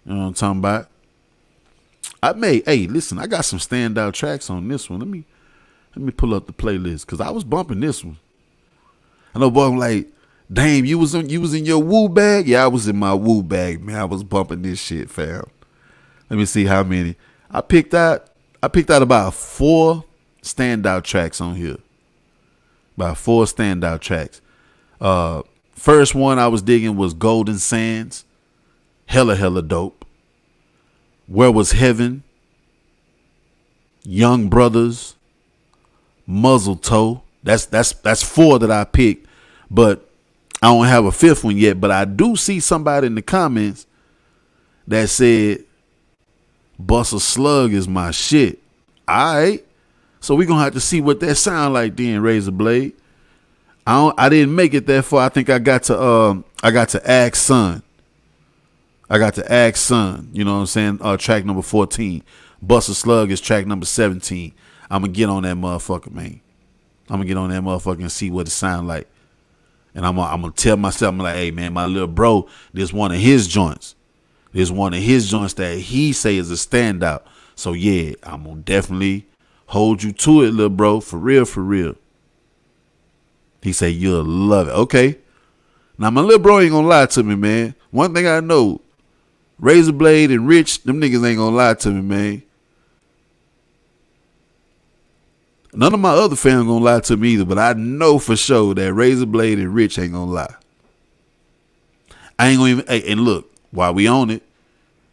You know what I'm talking about? Hey, listen, I got some standout tracks on this one. Let me pull up the playlist, because I was bumping this one. I know, boy, I'm like, damn, you was in your woo bag? Yeah, I was in my woo bag, man. I was bumping this shit, fam. Let me see how many. I picked out about 4 standout tracks on here. About 4 standout tracks. First one I was digging was Golden Sands. Hella dope. Where Was Heaven? Young Brothers. Muzzle Toe. That's 4 that I picked, but I don't have a 5th one yet. But I do see somebody in the comments that said Busta Slug is my shit. Alright. So we're gonna have to see what that sound like then, Razor Blade. I didn't make it that far. I think I got to Ask Son. You know what I'm saying? Track number 14. Busta Slug is track number 17. I'm gonna get on that motherfucker, man. I'm gonna get on that motherfucker and see what it sound like. And I'm gonna tell myself, I'm like, hey man, my little bro, this one of his joints. This one of his joints that he say is a standout. So yeah, I'm gonna definitely hold you to it, little bro. For real. He say you'll love it. Okay. Now my little bro ain't gonna lie to me, man. One thing I know, Razor Blade and Rich, them niggas ain't gonna lie to me, man. None of my other fans gonna lie to me either, but I know for sure that Razor Blade and Rich ain't gonna lie. I ain't gonna even, hey, and look, while we on it,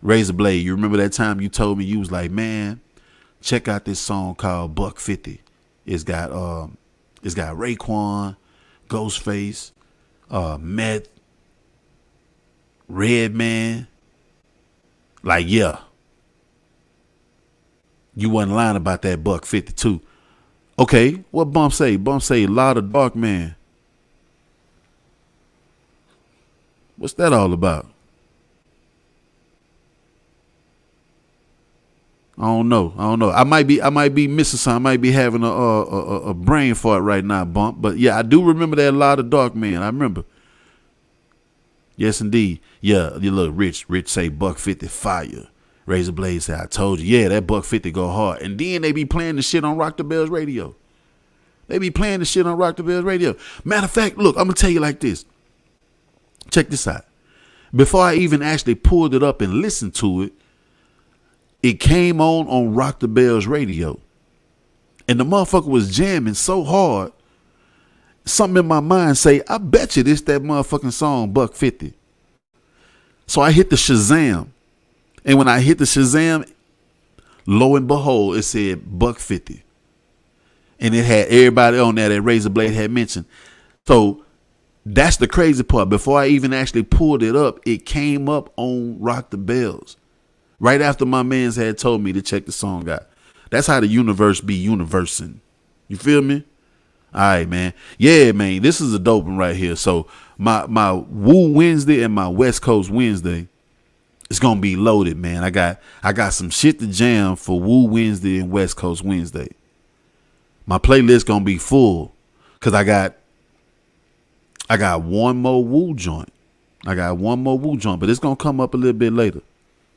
Razor Blade, you remember that time you told me, you was like, man, check out this song called Buck 50. It's got Raekwon, Ghostface, Meth, Redman. Like, yeah. You wasn't lying about that Buck 52. Okay, what Bump say? Bump say Lot of Dark Man. What's that all about? I don't know. I might be missing something. I might be having a brain fart right now, Bump. But yeah, I do remember that Lot of Dark Man. I remember. Yes, indeed. Yeah, you look, Rich say Buck 50 fire. Razor Blade say, I told you. Yeah, that Buck 50 go hard. And then they be playing the shit on Rock the Bells radio. Matter of fact, look, I'm going to tell you like this. Check this out. Before I even actually pulled it up and listened to it, it came on Rock the Bells radio. And the motherfucker was jamming so hard, something in my mind say, I bet you this that motherfucking song, Buck 50. So I hit the Shazam. And when I hit the Shazam, lo and behold, it said Buck 50. And it had everybody on there that Razor Blade had mentioned. So That's the crazy part. Before I even actually pulled it up, it came up on Rock the Bells. Right after my mans had told me to check the song out. That's how the universe be universing. You feel me? All right, man. Yeah, man. This is a dope one right here. So my Woo Wednesday and my West Coast Wednesday, it's gonna be loaded, man. I got some shit to jam for Woo Wednesday and West Coast Wednesday. My playlist gonna be full because I got one more Woo joint. But it's gonna come up a little bit later.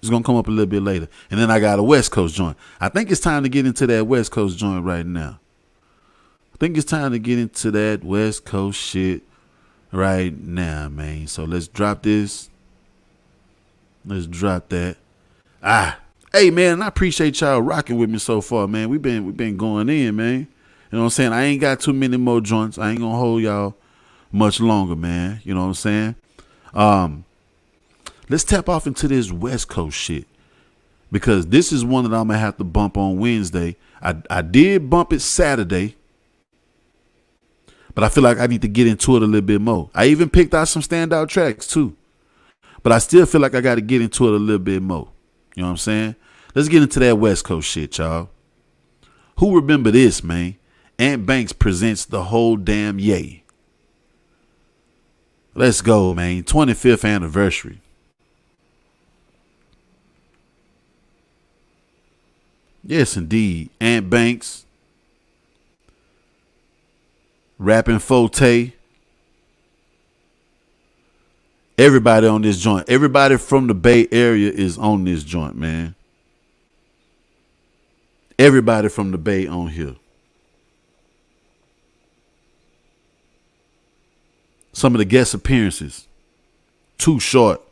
And then I got a West Coast joint. I think it's time to get into that West Coast joint right now. Right now, man. So let's drop this. Let's drop that. Hey, man, I appreciate y'all rocking with me so far, man. We've been going in, man. You know what I'm saying? I ain't got too many more joints. I ain't gonna hold y'all much longer, man. You know what I'm saying? Let's tap off into this West Coast shit, because this is one that I'm gonna have to bump on Wednesday. I did bump it Saturday, but I feel like I need to get into it a little bit more. I even picked out some standout tracks too, but I still feel like I got to get into it a little bit more. You know what I'm saying? Let's get into that West Coast shit, y'all. Who remember this, man? Ant Banks presents The Whole Damn Yay. Let's go, man. 25th anniversary. Yes, indeed. Ant Banks, rapping Forte. Everybody on this joint. Everybody from the Bay Area is on this joint, man. Everybody from the Bay on here. Some of the guest appearances: Too Short,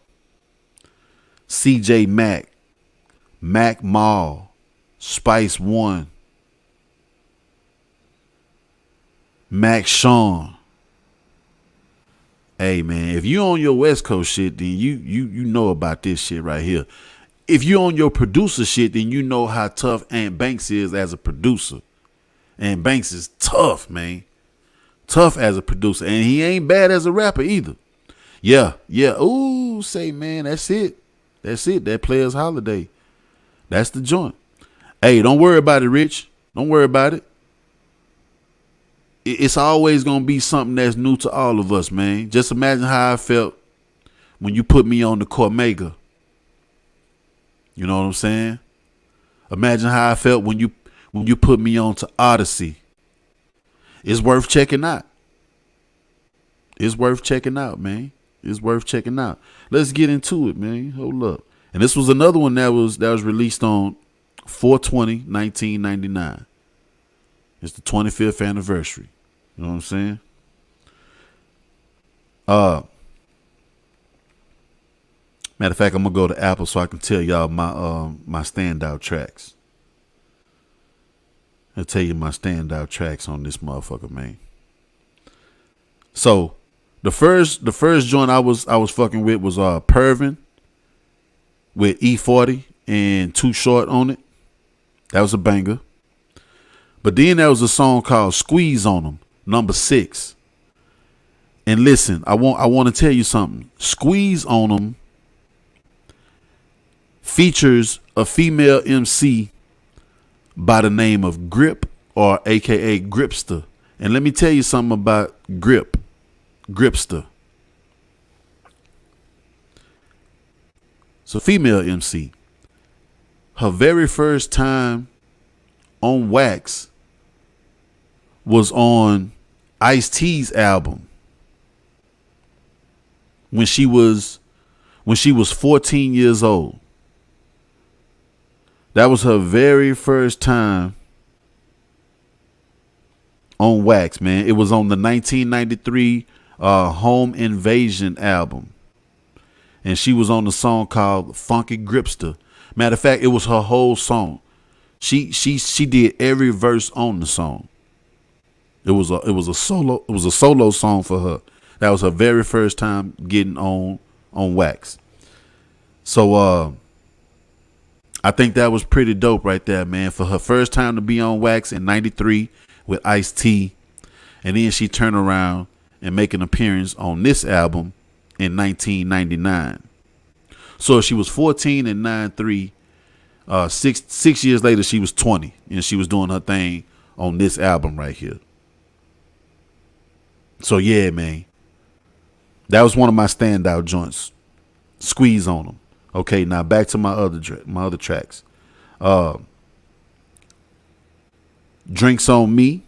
CJ Mack, Mac Mall, Spice One, Mac Sean. Hey, man, if you on your West Coast shit, then you know about this shit right here. If you on your producer shit, then you know how tough Ant Banks is as a producer. Ant Banks is tough, man. Tough as a producer. And he ain't bad as a rapper either. Yeah. Ooh, say, man, that's it. That Players Holiday. That's the joint. Hey, don't worry about it, Rich. Don't worry about it. It's always going to be something that's new to all of us, man. Just imagine how I felt when you put me on the Cormega. You know what I'm saying? Imagine how I felt when you put me on to Odyssey. It's worth checking out. It's worth checking out, man. It's worth checking out. Let's get into it, man. Hold up. And this was another one that was released on 4/20/1999. It's the 25th anniversary. You know what I'm saying? Matter of fact, I'm gonna go to Apple so I can tell y'all my standout tracks. I'll tell you my standout tracks on this motherfucker, man. So the first joint I was fucking with was Pervin with E40 and Too Short on it. That was a banger. But then there was a song called Squeeze on Them, number 6. And listen, I want to tell you something. Squeeze on Them features a female MC by the name of Grip, or AKA Gripster. And let me tell you something about Gripster. It's a female MC. Her very first time on wax was on Ice-T's album when she was 14 years old. That was her very first time on wax, man. It was on the 1993 Home Invasion album. And she was on the song called Funky Gripster. Matter of fact, it was her whole song. She did every verse on the song. It was a solo song for her. That was her very first time getting on wax. So I think that was pretty dope right there, man. For her first time to be on wax in 93 with Ice-T. And then she turned around and make an appearance on this album in 1999. So she was 14 in 93. Six years later, she was 20, and she was doing her thing on this album right here. So yeah, man, that was one of my standout joints. Squeeze on them. Okay, now back to my other tracks. Drinks on Me,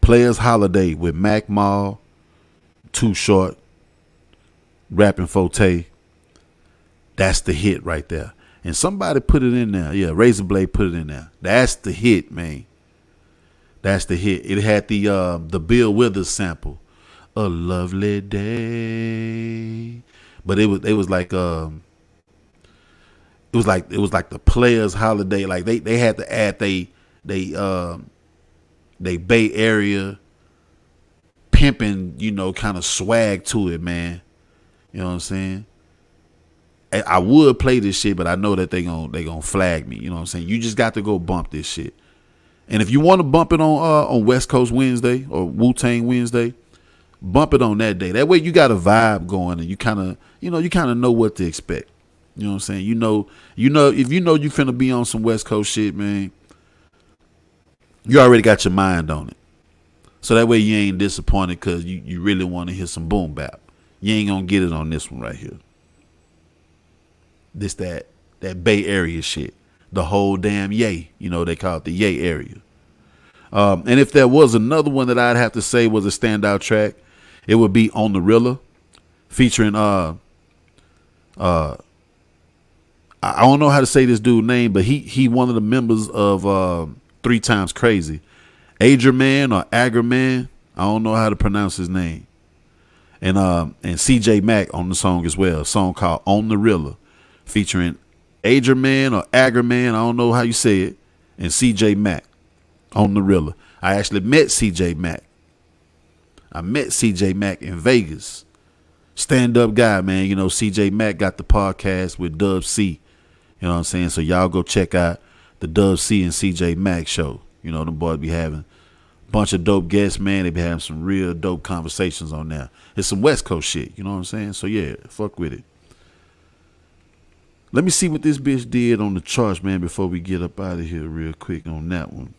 Players Holiday with Mac Mall, Too Short, Rapping Forte. That's the hit right there. And somebody put it in there. Yeah, Razor Blade put it in there. That's the hit, man. That's the hit. It had the Bill Withers sample. A lovely day. But it was like it was like the Players Holiday. Like they had to add they Bay Area pimping, kind of swag to it, man. You know what I'm saying? I would play this shit, but I know that they gonna flag me. You know what I'm saying? You just got to go bump this shit. And if you want to bump it on West Coast Wednesday or Wu-Tang Wednesday, bump it on that day. That way you got a vibe going, and you kind of know what to expect. You know what I'm saying? You know if you finna be on some West Coast shit, man, you already got your mind on it. So that way you ain't disappointed because you really want to hear some boom bap. You ain't gonna get it on this one right here. This that Bay Area shit. The whole damn yay. They call it the yay area. And if there was another one that I'd have to say was a standout track, it would be On the Rilla, featuring I don't know how to say this dude's name, but he one of the members of 3 Times Crazy. Agerman or Agerman. I don't know how to pronounce his name. And CJ Mack on the song as well. A song called On the Rilla, featuring Agerman or Agerman. I don't know how you say it. And CJ Mack on the Rilla. I actually met CJ Mack. I met CJ Mack in Vegas. Stand-up guy, man. CJ Mack got the podcast with Dub C. You know what I'm saying? So y'all go check out the Dub C and CJ Mack show. Them boys be having a bunch of dope guests, man. They be having some real dope conversations on there. It's some West Coast shit. You know what I'm saying? So yeah, fuck with it. Let me see what this bitch did on the charts, man, before we get up out of here real quick on that one.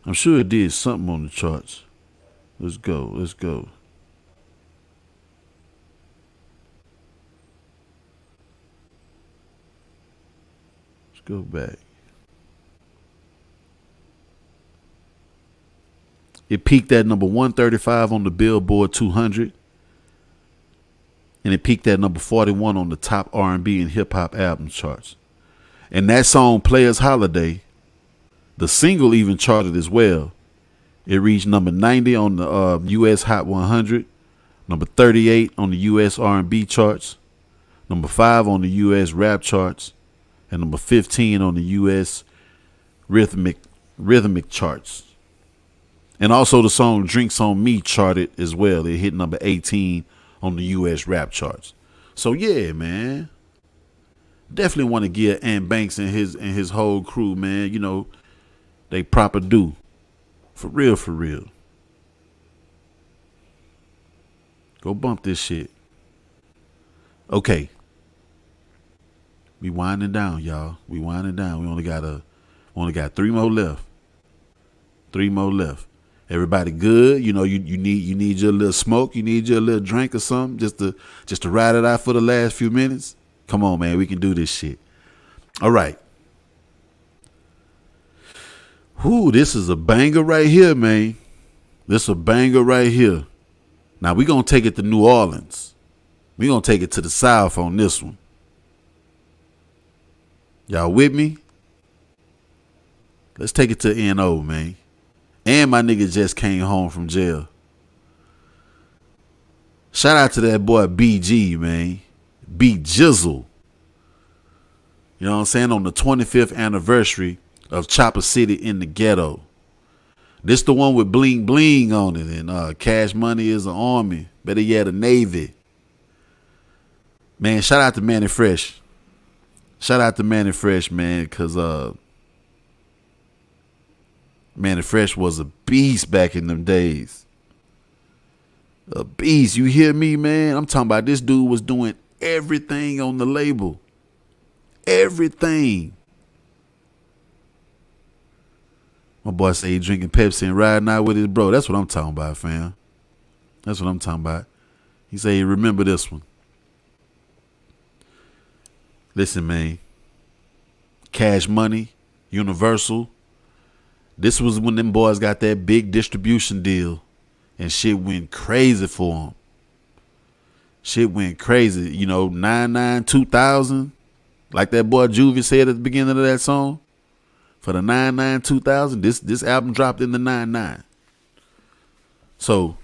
I'm sure it did something on the charts. Let's go. Let's go. Let's go back. It peaked at number 135 on the Billboard 200. And it peaked at number 41 on the top R&B and hip hop album charts. And that song, Players Holiday, the single even charted as well. It reached number 90 on the U.S. Hot 100, number 38 on the U.S. R&B charts, number 5 on the U.S. rap charts, and number 15 on the U.S. rhythmic charts. And also the song Drinks on Me charted as well. It hit number 18 on the U.S. rap charts. So yeah, man. Definitely want to give Ant Banks and his whole crew, man, they proper due. For real, for real. Go bump this shit. Okay. We winding down, y'all. We winding down. We only got 3 more left. 3 more left. Everybody good? You need your little smoke. You need your little drink or something just to ride it out for the last few minutes. Come on, man. We can do this shit. All right. Whoo, this is a banger right here, man. This is a banger right here. Now, we're going to take it to New Orleans. We're going to take it to the South on this one. Y'all with me? Let's take it to N.O., man. And my nigga just came home from jail. Shout out to that boy BG, man. B Jizzle. You know what I'm saying? On the 25th anniversary of Chopper City in the Ghetto. This the one with bling bling on it. And Cash Money is an army. Better yet, a Navy. Man, shout out to Manny Fresh. Shout out to Manny Fresh, man, because Manny Fresh was a beast back in them days. A beast. You hear me, man? I'm talking about this dude was doing everything on the label. Everything. My boy say he drinking Pepsi and riding out with his bro. That's what I'm talking about, fam. That's what I'm talking about. He say he remember this one. Listen, man. Cash Money, Universal. This was when them boys got that big distribution deal. And shit went crazy for them. Shit went crazy. You know, 99, 2000. Like that boy Juvie said at the beginning of that song. For the 99, 2000, this album dropped in the 99. So,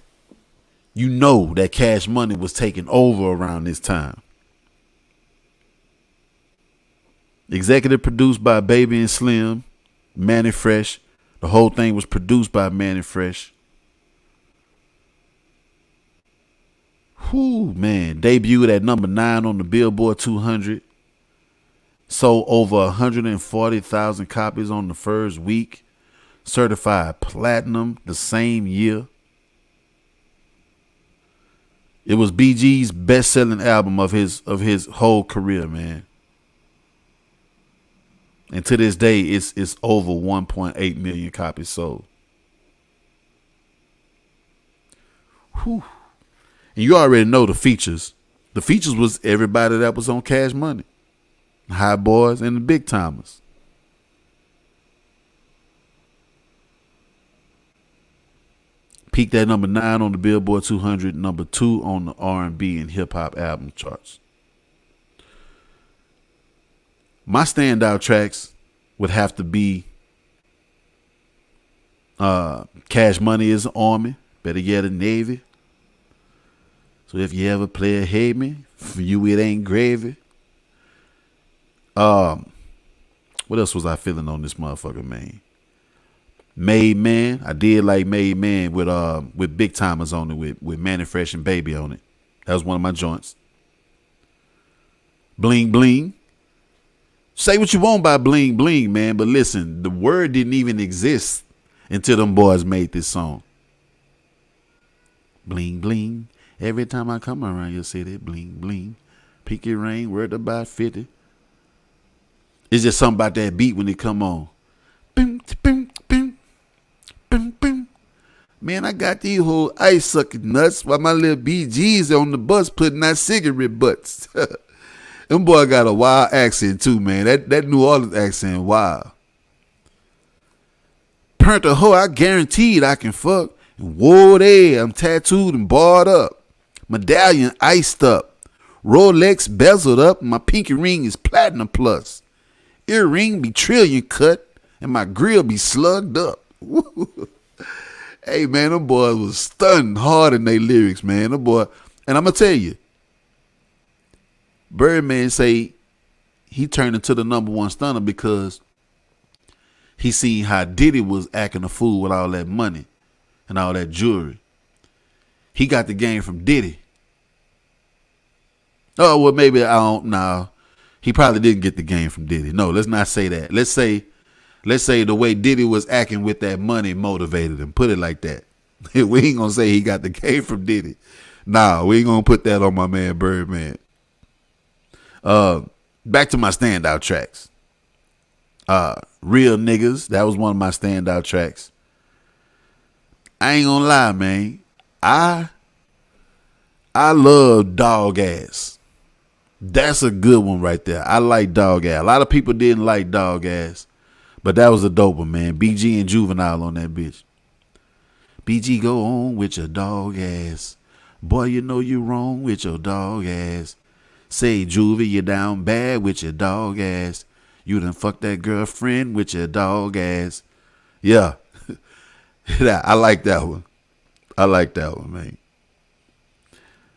you know that Cash Money was taking over around this time. Executive produced by Baby and Slim, Manny Fresh. The whole thing was produced by Manny Fresh. Whew, man. Debuted at number 9 on the Billboard 200. Sold over 140,000 copies on the first week. Certified platinum the same year. It was BG's best-selling album of his whole career, man. And to this day, it's over 1.8 million copies sold. Whew. And you already know the features. The features was everybody that was on Cash Money. High Boys and the Big Timers. Peaked at number 9 on the Billboard 200, number 2 on the R&B and hip hop album charts. My standout tracks would have to be Cash Money is an Army, better yet a Navy. So if you ever play a hate me, for you it ain't gravy. What else was I feeling on this motherfucker, man? Made Man. I did like Made Man with Big Timers on it, with Manny Fresh and Baby on it. That was one of my joints. Bling Bling. Say what you want about Bling Bling, man, but listen, the word didn't even exist until them boys made this song. Bling Bling. Every time I come around your city, bling bling. Pinky ring, word about 50. It's just something about that beat when it come on. Bim, bim, bim, bim, bim. Man, I got these whole ice sucking nuts while my little BGs on the bus putting out cigarette butts. Them boy got a wild accent too, man. That New Orleans accent, wild. Pernt a hoe, I guaranteed I can fuck. And whoa there, I'm tattooed and barred up. Medallion iced up. Rolex bezeled up. My pinky ring is platinum plus. Earring be trillion cut. And my grill be slugged up. Hey, man, them boys was stunned hard in their lyrics, man. Them boy, and I'm going to tell you, Birdman say he turned into the number one stunner because he seen how Diddy was acting a fool with all that money and all that jewelry. He got the game from Diddy. Oh, well, maybe I don't know. He probably didn't get the game from Diddy. No, let's not say that. Let's say the way Diddy was acting with that money motivated him. Put it like that. We ain't gonna say he got the game from Diddy. Nah, we ain't gonna put that on my man Birdman. Back to my standout tracks. Real Niggas. That was one of my standout tracks. I ain't gonna lie, man. I love Dog Ass. That's a good one right there. I like Dog Ass. A lot of people didn't like Dog Ass, but that was a dope one, man. BG and Juvenile on that bitch. BG, go on with your dog ass. Boy, you know you wrong with your dog ass. Say, Juvie, you down bad with your dog ass. You done fucked that girlfriend with your dog ass. Yeah. I like that one. I like that one,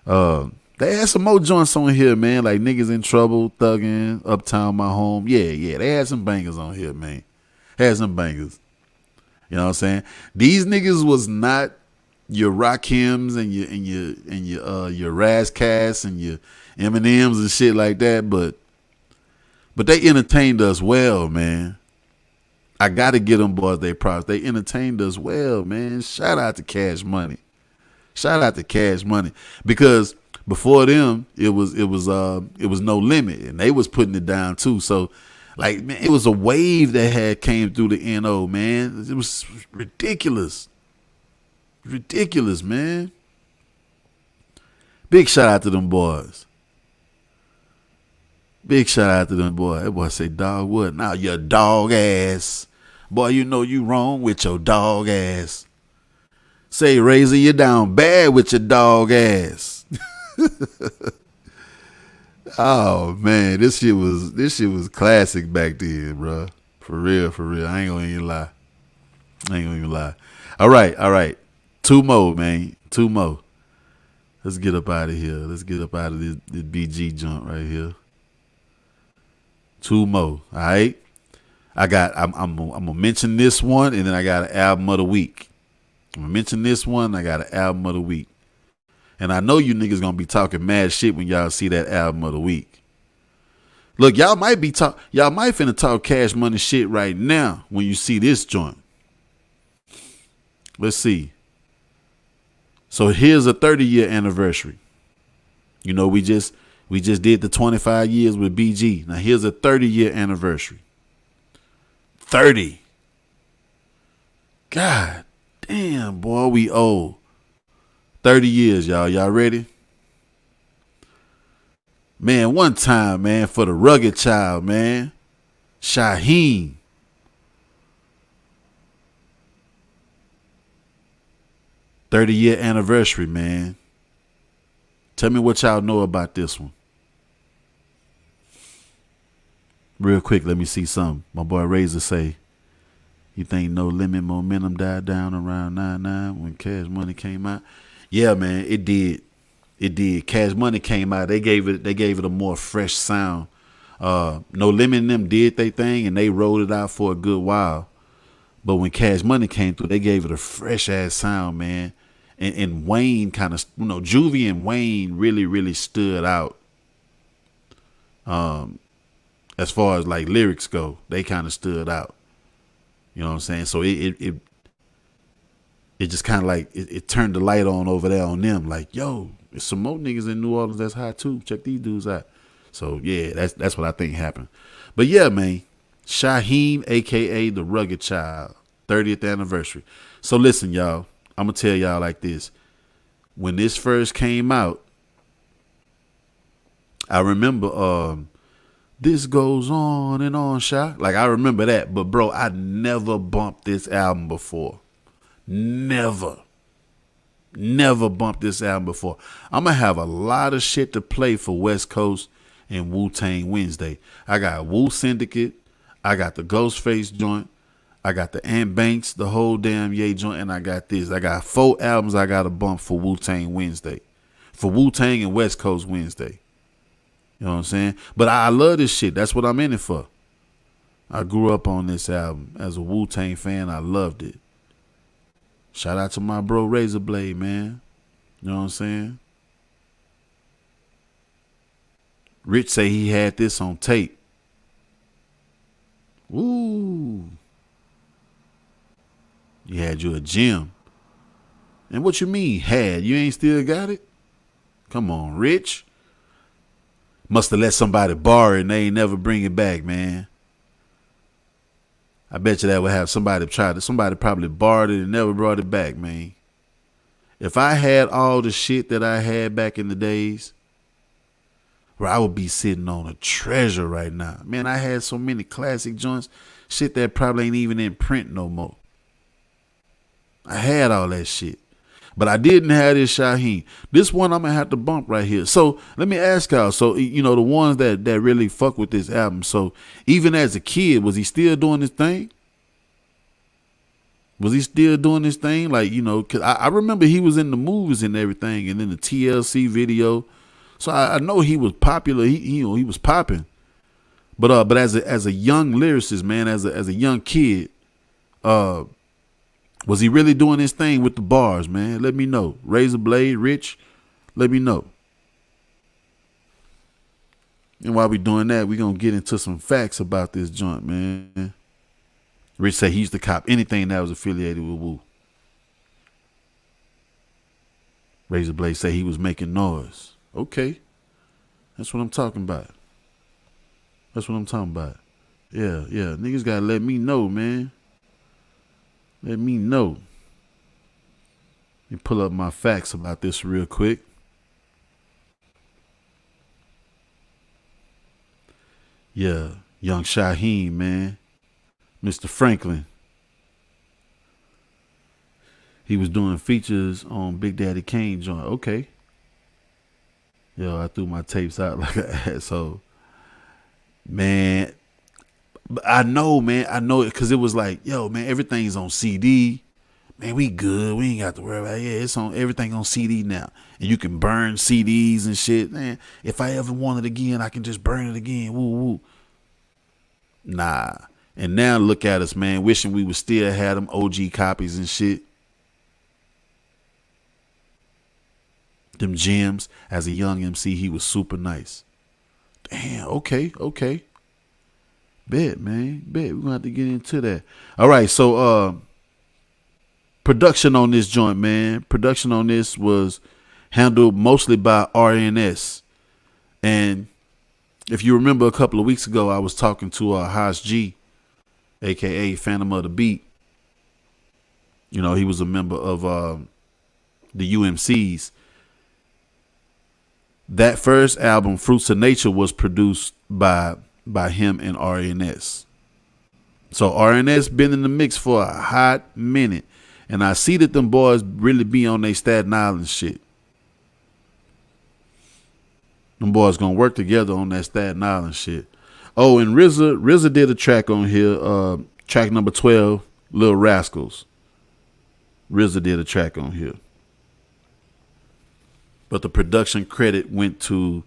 man. They had some more joints on here, man, like Niggas in Trouble, Thuggin', Uptown My Home. Yeah, they had some bangers on here, man. Had some bangers. You know what I'm saying? These niggas was not your Rakims and your Razzcast and your Eminems and shit like that, but they entertained us well, man. I gotta give them boys their props. They entertained us well, man. Shout out to Cash Money. Shout out to Cash Money. Because before them, it was No Limit, and they was putting it down too. So like, man, it was a wave that had came through the NO, man. It was ridiculous. Ridiculous, man. Big shout out to them boys. Big shout out to them boys. That boy say, dog what? Now your dog ass. Boy, you know you wrong with your dog ass. Say, Razor, you down bad with your dog ass. Oh man, this shit was classic back then, bro. For real, for real. I ain't gonna even lie. All right. Two more, man. Two more. Let's get up out of here. Let's get up out of this BG junk right here. Two more. All right. I'm gonna mention this one, and then I got an album of the week. I'm gonna mention this one. I got an album of the week, and I know you niggas gonna be talking mad shit when y'all see that album of the week. Look, y'all might finna talk Cash Money shit right now when you see this joint. Let's see. So here's a 30-year anniversary. You know, we just did the 25 years with BG. Now here's a 30-year anniversary. 30. God damn, boy, we old. 30 years, y'all. Y'all ready? Man, one time, man, for the rugged child, man. Shaheem. '30-year anniversary, man. Tell me what y'all know about this one. Real quick, let me see something. My boy Razor say, you think No Limit momentum died down around 99 when Cash Money came out? Yeah, man, it did. It did. Cash Money came out. They gave it a more fresh sound. No Limit and them did their thing and they rolled it out for a good while. But when Cash Money came through, they gave it a fresh ass sound, man. And Wayne kind of, Juvie and Wayne really, really stood out. As far as like lyrics go, they kind of stood out. You know what I'm saying? So it just kind of like it turned the light on over there on them. Like, yo, there's some more niggas in New Orleans that's hot too. Check these dudes out. So yeah, that's what I think happened. But yeah, man, Shaheem, aka the Rugged Child, 30th anniversary. So listen, y'all, I'm gonna tell y'all like this. When this first came out, I remember This Goes On and On, Sha. Like, I remember that. But bro, I never bumped this album before. Never bumped this album before. I'm gonna have a lot of shit to play for West Coast and Wu-Tang Wednesday. I got Wu Syndicate, I got the Ghostface joint, I got the Ant Banks, the whole damn Ye joint, and I got this. I got 4 albums I got to bump for Wu-Tang Wednesday. For Wu-Tang and West Coast Wednesday. You know what I'm saying? But I love this shit. That's what I'm in it for. I grew up on this album. As a Wu-Tang fan, I loved it. Shout out to my bro Razor Blade, man. You know what I'm saying? Rich say he had this on tape. Ooh. You had you a gem. And what you mean had? You ain't still got it? Come on, Rich. Must have let somebody borrow it and they ain't never bring it back, man. I bet you that would have somebody probably borrowed it and never brought it back, man. If I had all the shit that I had back in the days, where I would be sitting on a treasure right now. Man, I had so many classic joints, shit that probably ain't even in print no more. I had all that shit. But I didn't have this Shaheem. This one I'm going to have to bump right here. So let me ask y'all. So, the ones that really fuck with this album. So even as a kid, was he still doing his thing? Was he still doing his thing? Like, cause I remember he was in the movies and everything and in the TLC video. So I know he was popular. He was popping. But as a young lyricist, man, as a young kid, was he really doing his thing with the bars, man? Let me know. Razor Blade, Rich, let me know. And while we doing that, we going to get into some facts about this joint, man. Rich said he used to cop anything that was affiliated with Wu. Razor Blade said he was making noise. Okay. That's what I'm talking about. That's what I'm talking about. Yeah. Niggas gotta let me know, man. Let me know. Let me pull up my facts about this real quick. Yeah. Young Shaheem, man. Mr. Franklin. He was doing features on Big Daddy Kane joint. Okay. Yo, I threw my tapes out like an asshole. Man, I know, man. I know it because it was like, yo, man, everything's on CD. Man, we good. We ain't got to worry about it. Yeah, it's on everything on CD now. And you can burn CDs and shit. Man, if I ever want it again, I can just burn it again. Woo, woo. Nah. And now look at us, man, wishing we would still have them OG copies and shit. Them gems. As a young MC, he was super nice. Damn, okay. Bet, man. Bet. We're gonna have to get into that. All right, so production on this joint, man. Production on this was handled mostly by RNS. And if you remember a couple of weeks ago, I was talking to Haas G, aka Phantom of the Beat. You know, he was a member of the UMCs. That first album, Fruits of Nature, was produced by him and RNS. So RNS been in the mix for a hot minute. And I see that them boys really be on their Staten Island shit. Them boys gonna work together on that Staten Island shit. Oh, and RZA did a track on here, track number 12, Lil Rascals. RZA did a track on here. But the production credit went to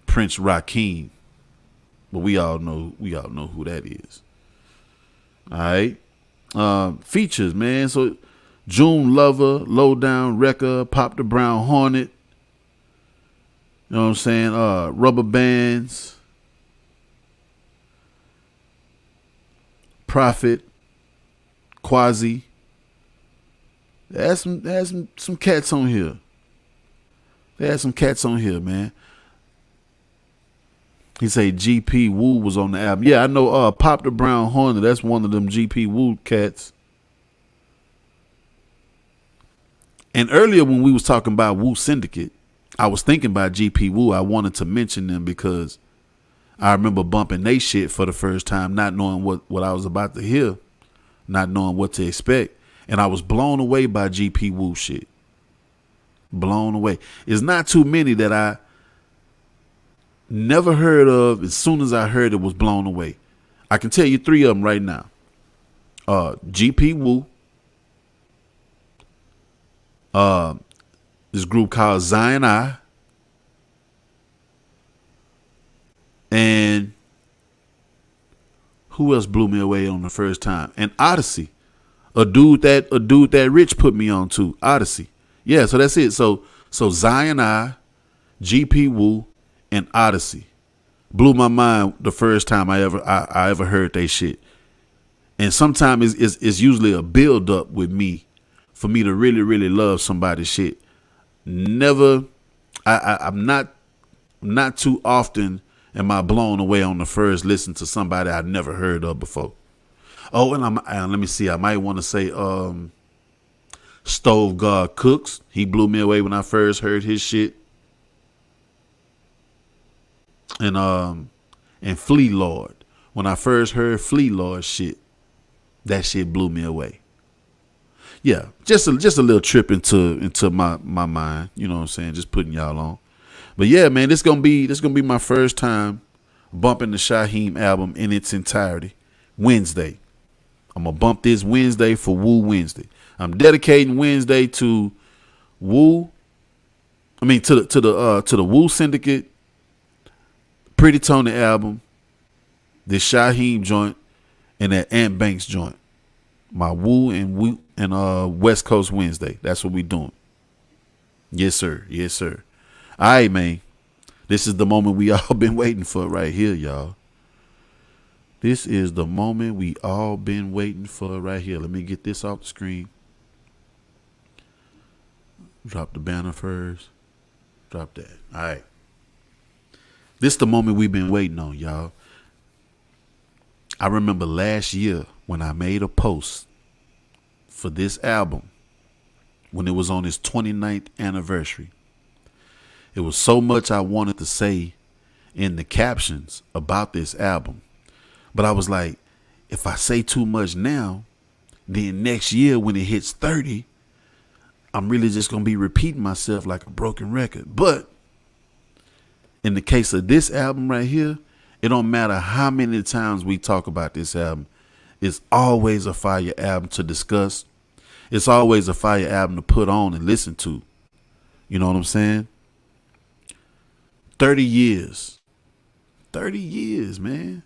Prince Rakeem. But we all know who that is. All right. Features, man. So June Lover, Low Down Wrecker, Pop the Brown Hornet. You know what I'm saying? Rubber Bands. Prophet. Quasi. They had some cats on here. They had some cats on here, man. He say GP Wu was on the album. Yeah, I know Pop the Brown Hornet. That's one of them GP Wu cats. And earlier when we was talking about Wu Syndicate, I was thinking about GP Wu. I wanted to mention them because I remember bumping they shit for the first time, not knowing what I was about to hear, not knowing what to expect. And I was blown away by GP Wu shit. Blown away. It's not too many that I never heard of. As soon as I heard it, was blown away. I can tell you 3 of them right now. GP Wu. This group called Zion I. And who else blew me away on the first time? And Odyssey. A dude that Rich put me on to. Odyssey. Yeah, so that's it. So Zion I, GP Wu, and Odyssey blew my mind the first time I ever heard they shit. And sometimes it's usually a build up with me for me to really, really love somebody's shit. Never, I'm not too often am I blown away on the first listen to somebody I never heard of before. Oh, and let me see. I might want to say Stove God Cooks. He blew me away when I first heard his shit. And Flea Lord. When I first heard Flea Lord shit, that shit blew me away. Yeah, just a little trip into my mind. You know what I'm saying? Just putting y'all on. But yeah, man, this gonna be my first time bumping the Shaheem album in its entirety. Wednesday. I'm gonna bump this Wednesday for Wu Wednesday. I'm dedicating Wednesday to Wu. I mean to the Wu Syndicate, Pretty Tony album, this Shaheem joint, and that Ant Banks joint. My Wu and West Coast Wednesday. That's what we doing. Yes, sir. Yes, sir. All right, man. This is the moment we all been waiting for right here, y'all. This is the moment we all been waiting for right here. Let me get this off the screen. Drop the banner first. Drop that. All right. This the moment we've been waiting on, y'all. I remember last year when I made a post for this album when it was on its 29th anniversary. It was so much I wanted to say in the captions about this album. But I was like, if I say too much now, then next year when it hits 30, I'm really just going to be repeating myself like a broken record. But in the case of this album right here, it don't matter how many times we talk about this album. It's always a fire album to discuss. It's always a fire album to put on and listen to. You know what I'm saying? 30 years. 30 years, man.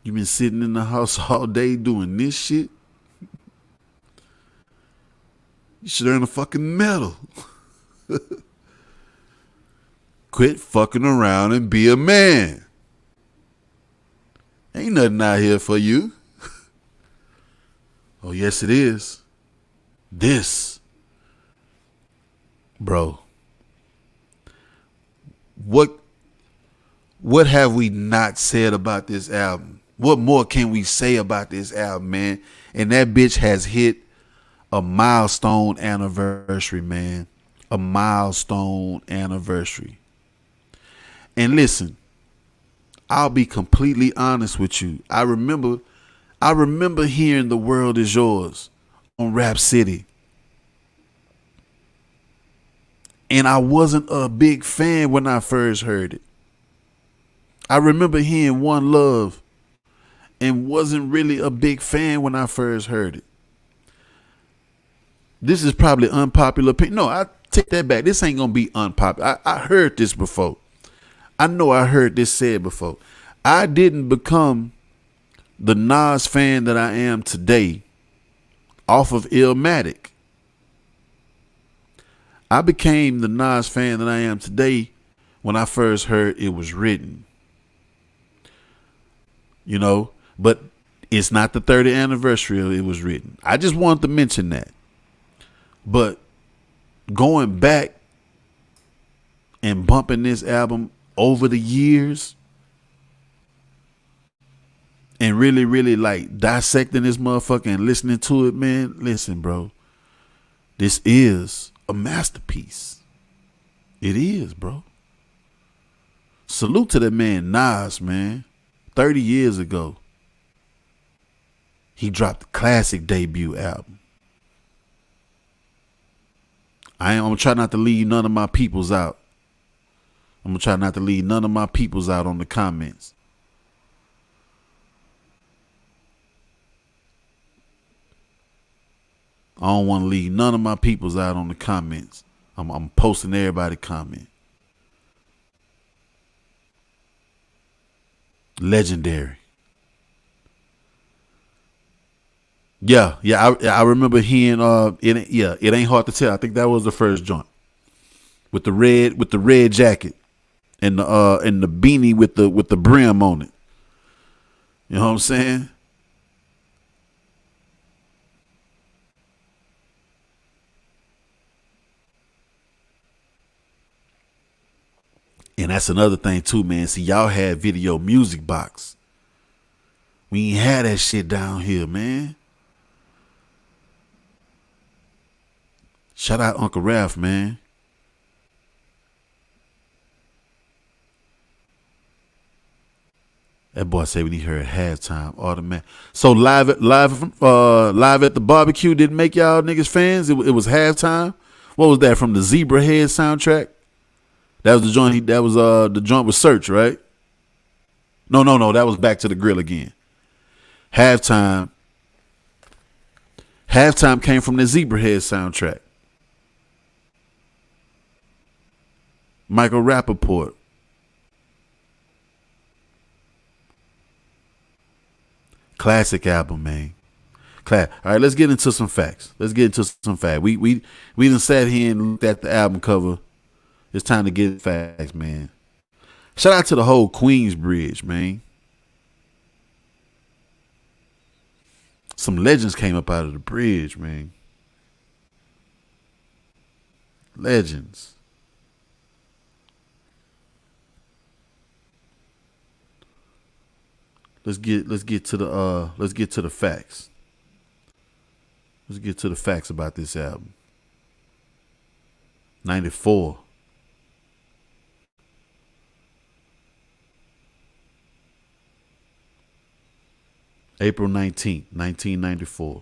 You been sitting in the house all day doing this shit? You should earn a fucking medal. Quit fucking around and be a man. Ain't nothing out here for you. Oh, yes, it is. This. Bro. What have we not said about this album? What more can we say about this album, man? And that bitch has hit a milestone anniversary, man. A milestone anniversary. And listen, I'll be completely honest with you. I remember hearing The World Is Yours on Rap City. And I wasn't a big fan when I first heard it. I remember hearing One Love and wasn't really a big fan when I first heard it. This is probably unpopular opinion. No, I take that back. This ain't gonna be unpopular. I heard this before. I know I heard this said before. I didn't become the Nas fan that I am today off of Illmatic. I became the Nas fan that I am today when I first heard It Was Written. You know, but it's not the 30th anniversary of It Was Written. I just wanted to mention that. But going back and bumping this album over the years and really, really like dissecting this motherfucker and listening to it, man, listen, bro. This is a masterpiece. It is, bro. Salute to that man Nas, man. 30 years ago, he dropped the classic debut album. I'm gonna try not to leave none of my peoples out. I'm gonna try not to leave none of my peoples out on the comments. I don't want to leave none of my peoples out on the comments. I'm posting everybody comment. Legendary. Yeah. I remember hearing it ain't hard to tell. I think that was the first joint with the red jacket and the beanie with the brim on it. You know what I'm saying? And that's another thing too, man. See, y'all had Video Music Box. We ain't had that shit down here, man. Shout out Uncle Ralph, man. That boy said when he heard halftime, automatic. So live at the barbecue didn't make y'all niggas fans. It was halftime. What was that from the Zebra Head soundtrack? That was the joint. That was the joint with Search, right? No. That was Back to the Grill again. Halftime came from the Zebra Head soundtrack. Michael Rappaport. Classic album, man. All right, let's get into some facts. Let's get into some facts. We done sat here and looked at the album cover. It's time to get facts, man. Shout out to the whole Queensbridge, man. Some legends came up out of the bridge, man. Legends. Let's get to the facts. Let's get to the facts about this album. 94. April 19th, 1994.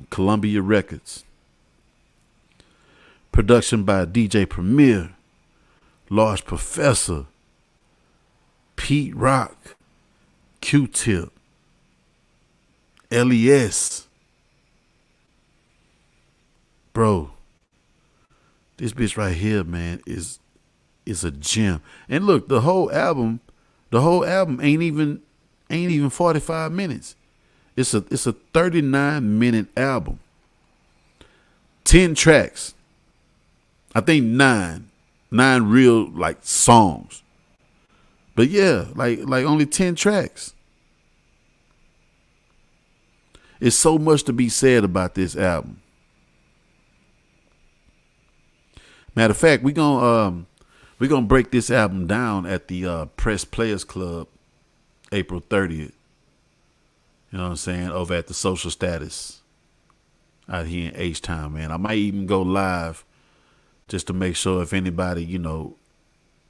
Columbia Records. Production by DJ Premier, Large Professor, Pete Rock, Q-Tip, LES. Bro, this bitch right here, man, is a gem. And look, the whole album ain't even 45 minutes. It's a 39-minute album. 10 tracks. I think nine real like songs. But yeah, like only 10 tracks. It's so much to be said about this album. Matter of fact, we're gonna break this album down at the Press Players Club April 30th. You know what I'm saying? Over at the Social Status out here in H-Town, man. I might even go live just to make sure if anybody, you know,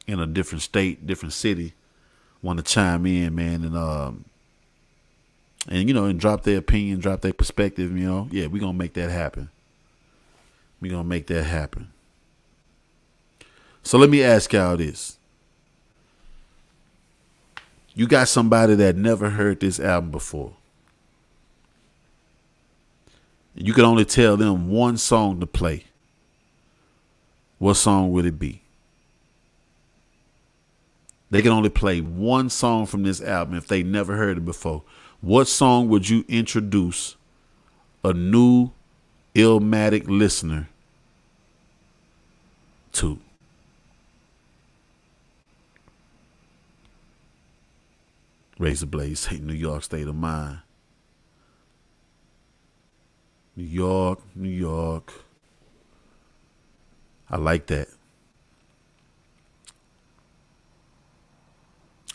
in a different state, different city, want to chime in, man, and you know, and drop their opinion, drop their perspective, you know. Yeah, we're gonna make that happen. We're gonna make that happen. So let me ask y'all this. You got somebody that never heard this album before. You could only tell them one song to play. What song would it be? They can only play one song from this album if they never heard it before. What song would you introduce a new Illmatic listener to? Razor Blade say New York State of Mind. New York, New York. I like that.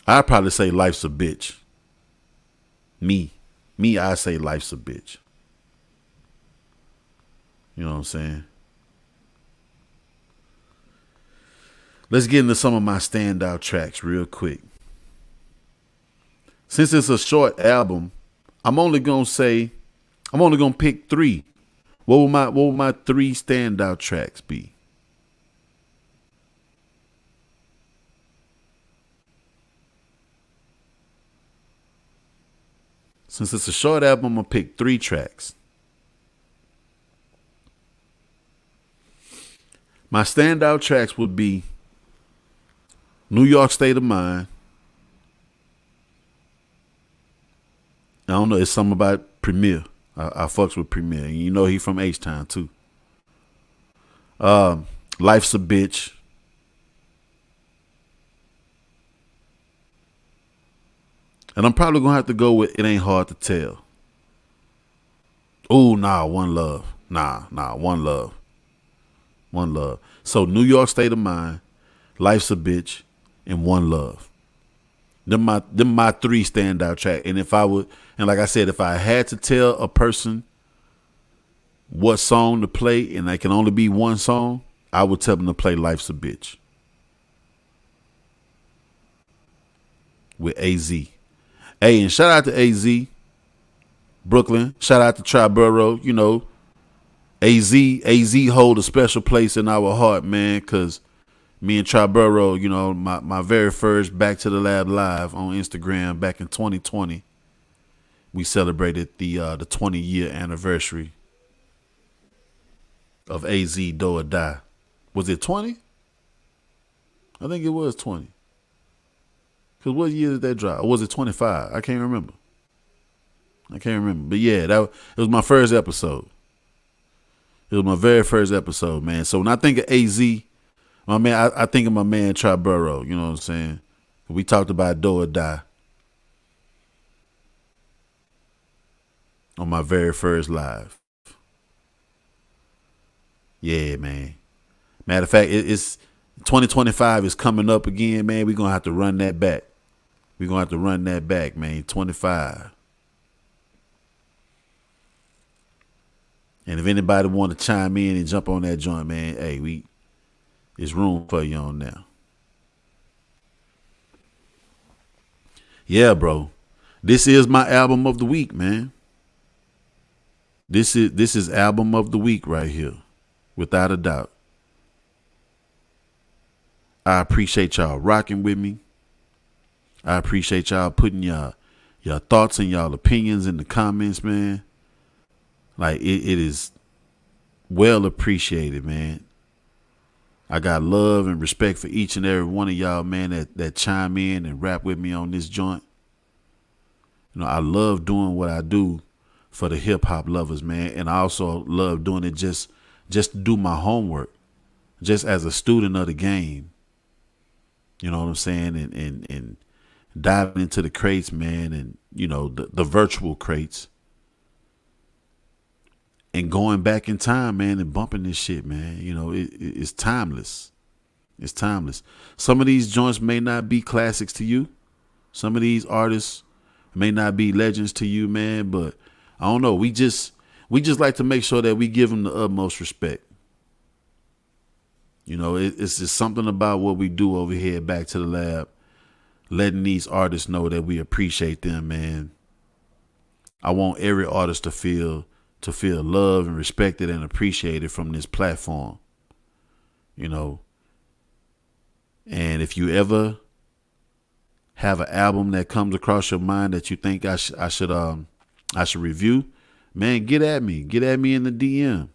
I'd probably say Life's a Bitch. Me, I say Life's a Bitch. You know what I'm saying? Let's get into some of my standout tracks real quick. Since it's a short album, I'm only gonna pick 3. What would my 3 standout tracks be? Since it's a short album, I'm gonna pick 3 tracks. My standout tracks would be New York State of Mind. I don't know, it's something about Premier. I fucks with Premier. And you know he from H-Town too. Life's a Bitch. And I'm probably gonna have to go with It Ain't Hard to Tell. Oh, nah, One Love. Nah, One Love. One Love. So New York State of Mind, Life's a Bitch, and One Love. Them my 3 standout tracks. And like I said, if I had to tell a person what song to play and I can only be one song, I would tell them to play Life's a Bitch with AZ. Hey, and shout out to AZ, Brooklyn. Shout out to Triborough. You know, AZ hold a special place in our heart, man, because me and Triborough, you know, my very first Back to the Lab Live on Instagram back in 2020, we celebrated the 20-year anniversary of AZ Do or Die. Was it 20? I think it was 20. Because what year did that drop? Or was it 25? I can't remember. I can't remember. But yeah, it was my first episode. It was my very first episode, man. So when I think of AZ, my man, I think of my man Triborough. You know what I'm saying? We talked about Do or Die on my very first live. Yeah, man. Matter of fact, it's 2025 is coming up again, man. We're gonna have to run that back. We're gonna have to run that back, man. 25. And if anybody want to chime in and jump on that joint, man, hey, there's room for you on now. Yeah, bro. This is my album of the week, man. This is album of the week right here, without a doubt. I appreciate y'all rocking with me. I appreciate y'all putting y'all thoughts and y'all opinions in the comments, man. Like it is well appreciated, man. I got love and respect for each and every one of y'all, man, that chime in and rap with me on this joint. You know, I love doing what I do for the hip hop lovers, man. And I also love doing it just to do my homework, just as a student of the game. You know what I'm saying? And diving into the crates, man, and, you know, the virtual crates. And going back in time, man, and bumping this shit, man. You know, it's timeless. It's timeless. Some of these joints may not be classics to you. Some of these artists may not be legends to you, man. But I don't know. We just like to make sure that we give them the utmost respect. You know, it's just something about what we do over here at Back to the Lab, letting these artists know that we appreciate them, man. I want every artist to feel loved and respected and appreciated from this platform. You know, and if you ever have an album that comes across your mind that you think I should review, man, get at me in the DM.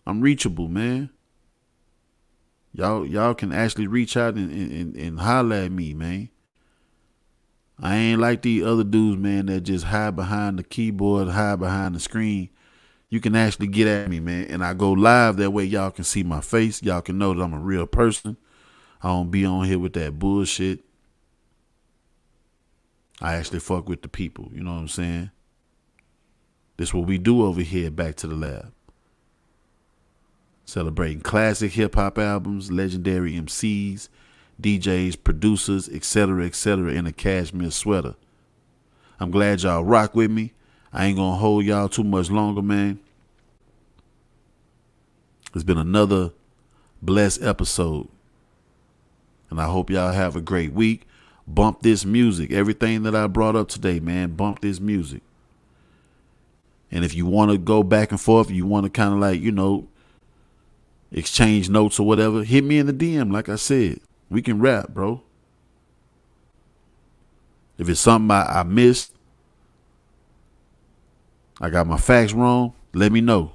I'm reachable, man. Y'all can actually reach out and holler at me, man. I ain't like these other dudes, man, that just hide behind the keyboard, hide behind the screen. You can actually get at me, man. And I go live. That way y'all can see my face. Y'all can know that I'm a real person. I don't be on here with that bullshit. I actually fuck with the people. You know what I'm saying? This is what we do over here Back to the Lab. Celebrating classic hip-hop albums, legendary MCs, DJs, producers, etc., in a cashmere sweater. I'm glad y'all rock with me. I ain't gonna hold y'all too much longer, man. It's been another blessed episode. And I hope y'all have a great week. Bump this music. Everything that I brought up today, man, bump this music. And if you want to go back and forth, you want to kind of like, you know, exchange notes or whatever, hit me in the DM. Like I said, we can rap, bro. If it's something I missed, I got my facts wrong, let me know.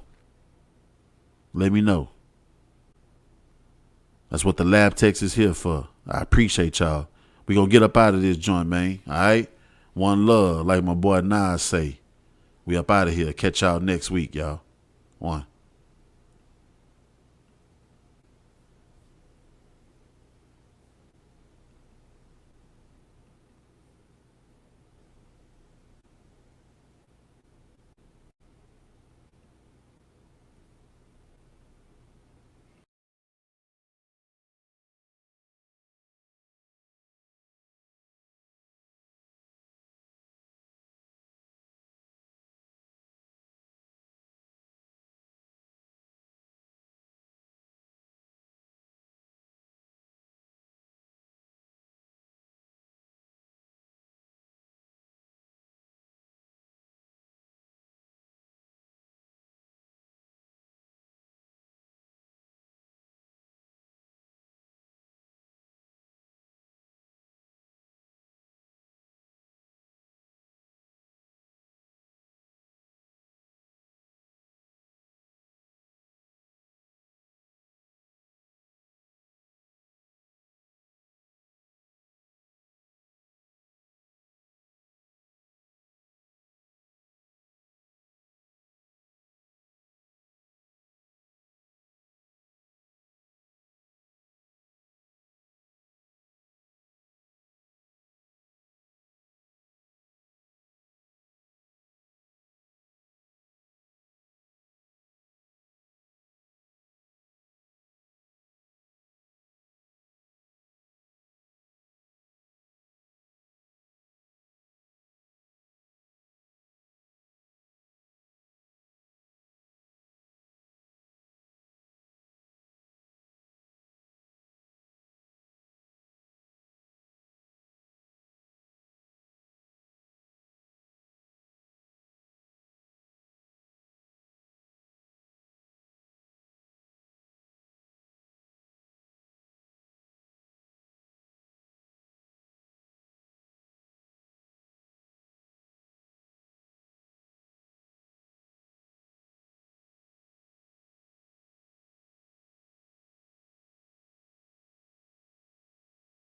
Let me know. That's what the lab text is here for. I appreciate y'all. We gonna get up out of this joint, man. All right? One love, like my boy Nas say. We up out of here. Catch y'all next week, y'all. One.